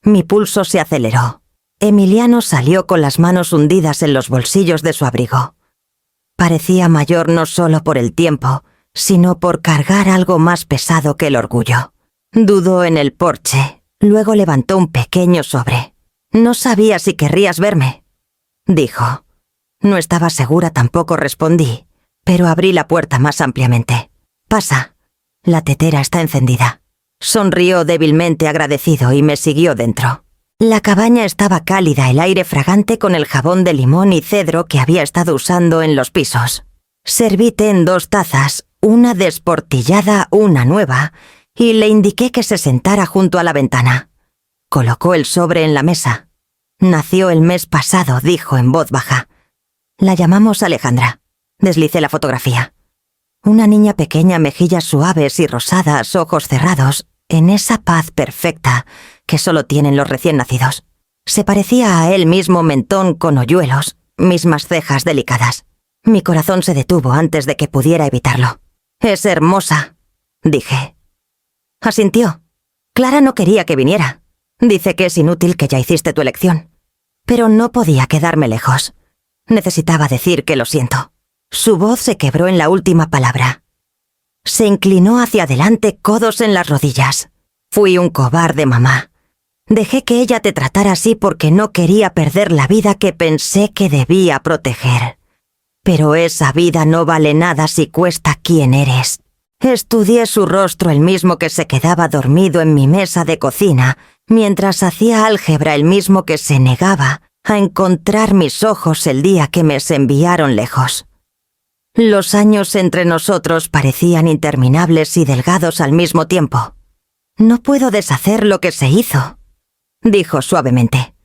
Mi pulso se aceleró. Emiliano salió con las manos hundidas en los bolsillos de su abrigo. Parecía mayor no solo por el tiempo, sino por cargar algo más pesado que el orgullo. Dudó en el porche, luego levantó un pequeño sobre. «No sabía si querrías verme», dijo. No estaba segura, tampoco respondí, pero abrí la puerta más ampliamente. «Pasa, la tetera está encendida». Sonrió débilmente agradecido y me siguió dentro. La cabaña estaba cálida, el aire fragante con el jabón de limón y cedro que había estado usando en los pisos. Serví té en 2 tazas, una desportillada, una nueva, y le indiqué que se sentara junto a la ventana. Colocó el sobre en la mesa. «Nació el mes pasado», dijo en voz baja. «La llamamos Alejandra». Deslicé la fotografía. Una niña pequeña, mejillas suaves y rosadas, ojos cerrados, en esa paz perfecta que solo tienen los recién nacidos. Se parecía a él mismo, mentón con hoyuelos, mismas cejas delicadas. Mi corazón se detuvo antes de que pudiera evitarlo. «Es hermosa», dije. Asintió. «Clara no quería que viniera. Dice que es inútil, que ya hiciste tu elección». Pero no podía quedarme lejos. Necesitaba decir que lo siento. Su voz se quebró en la última palabra. Se inclinó hacia adelante, codos en las rodillas. «Fui un cobarde, mamá. Dejé que ella te tratara así porque no quería perder la vida que pensé que debía proteger. Pero esa vida no vale nada si cuesta quién eres». Estudié su rostro, el mismo que se quedaba dormido en mi mesa de cocina, mientras hacía álgebra, el mismo que se negaba a encontrar mis ojos el día que me enviaron lejos. Los años entre nosotros parecían interminables y delgados al mismo tiempo. «No puedo deshacer lo que se hizo», dijo suavemente,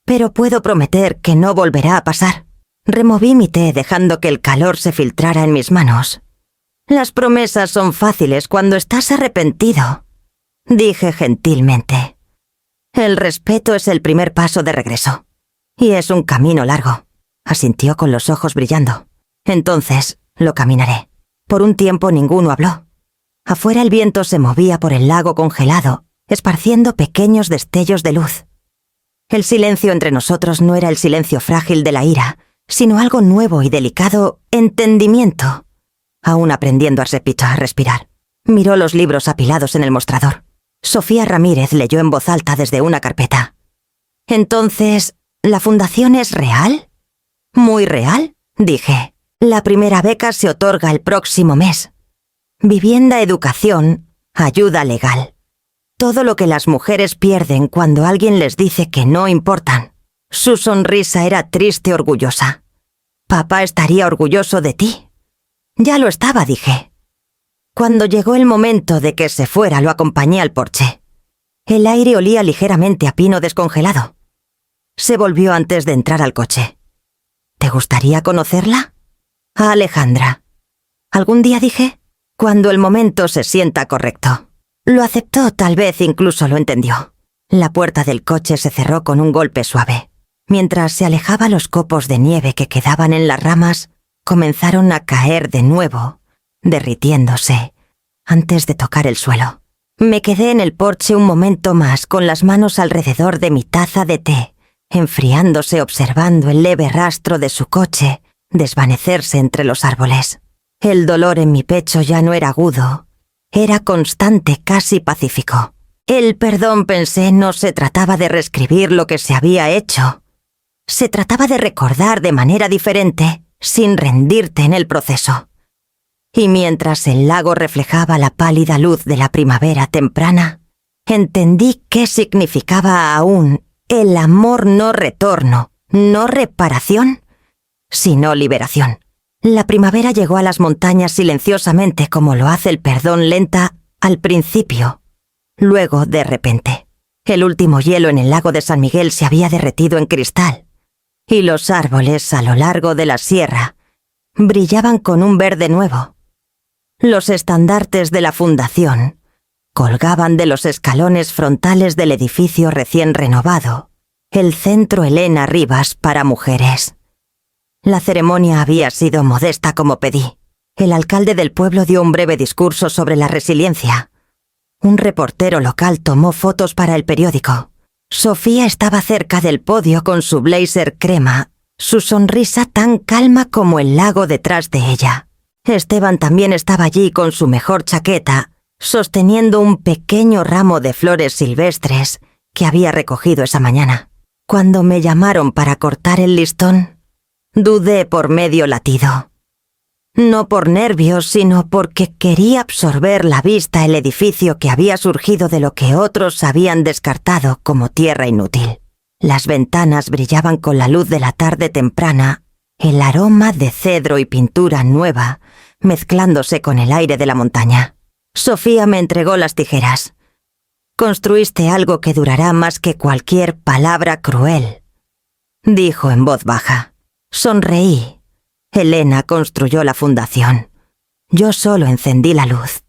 «pero puedo prometer que no volverá a pasar». Removí mi té dejando que el calor se filtrara en mis manos. «Las promesas son fáciles cuando estás arrepentido», dije gentilmente. «El respeto es el primer paso de regreso. Y es un camino largo», asintió con los ojos brillando. «Entonces lo caminaré». Por un tiempo ninguno habló. Afuera el viento se movía por el lago congelado, esparciendo pequeños destellos de luz. El silencio entre nosotros no era el silencio frágil de la ira, sino algo nuevo y delicado: entendimiento. Aún aprendiendo, repito, a respirar. Miró los libros apilados en el mostrador. Sofía Ramírez leyó en voz alta desde una carpeta. «Entonces, ¿la fundación es real?» «Muy real», dije. «La primera beca se otorga el próximo mes. Vivienda, educación, ayuda legal. Todo lo que las mujeres pierden cuando alguien les dice que no importan». Su sonrisa era triste, orgullosa. «Papá estaría orgulloso de ti». «Ya lo estaba», dije. Cuando llegó el momento de que se fuera, lo acompañé al porche. El aire olía ligeramente a pino descongelado. Se volvió antes de entrar al coche. «¿Te gustaría conocerla?» «A Alejandra». «¿Algún día?», dije. «Cuando el momento se sienta correcto». Lo aceptó, tal vez incluso lo entendió. La puerta del coche se cerró con un golpe suave. Mientras se alejaba, los copos de nieve que quedaban en las ramas comenzaron a caer de nuevo, derritiéndose, antes de tocar el suelo. Me quedé en el porche un momento más, con las manos alrededor de mi taza de té, enfriándose, observando el leve rastro de su coche desvanecerse entre los árboles. El dolor en mi pecho ya no era agudo, era constante, casi pacífico. El perdón, pensé, no se trataba de reescribir lo que se había hecho. Se trataba de recordar de manera diferente, sin rendirte en el proceso. Y mientras el lago reflejaba la pálida luz de la primavera temprana, entendí qué significaba aún el amor: no retorno, no reparación, sino liberación. La primavera llegó a las montañas silenciosamente, como lo hace el perdón, lenta al principio, luego de repente. El último hielo en el lago de San Miguel se había derretido en cristal, y los árboles a lo largo de la sierra brillaban con un verde nuevo. Los estandartes de la fundación colgaban de los escalones frontales del edificio recién renovado, el Centro Elena Rivas para mujeres. La ceremonia había sido modesta, como pedí. El alcalde del pueblo dio un breve discurso sobre la resiliencia. Un reportero local tomó fotos para el periódico. Sofía estaba cerca del podio con su blazer crema, su sonrisa tan calma como el lago detrás de ella. Esteban también estaba allí con su mejor chaqueta, sosteniendo un pequeño ramo de flores silvestres que había recogido esa mañana. Cuando me llamaron para cortar el listón, dudé por medio latido. No por nervios, sino porque quería absorber la vista el edificio que había surgido de lo que otros habían descartado como tierra inútil. Las ventanas brillaban con la luz de la tarde temprana, el aroma de cedro y pintura nueva, mezclándose con el aire de la montaña. Sofía me entregó las tijeras. «Construiste algo que durará más que cualquier palabra cruel», dijo en voz baja. Sonreí. Elena construyó la fundación. Yo solo encendí la luz.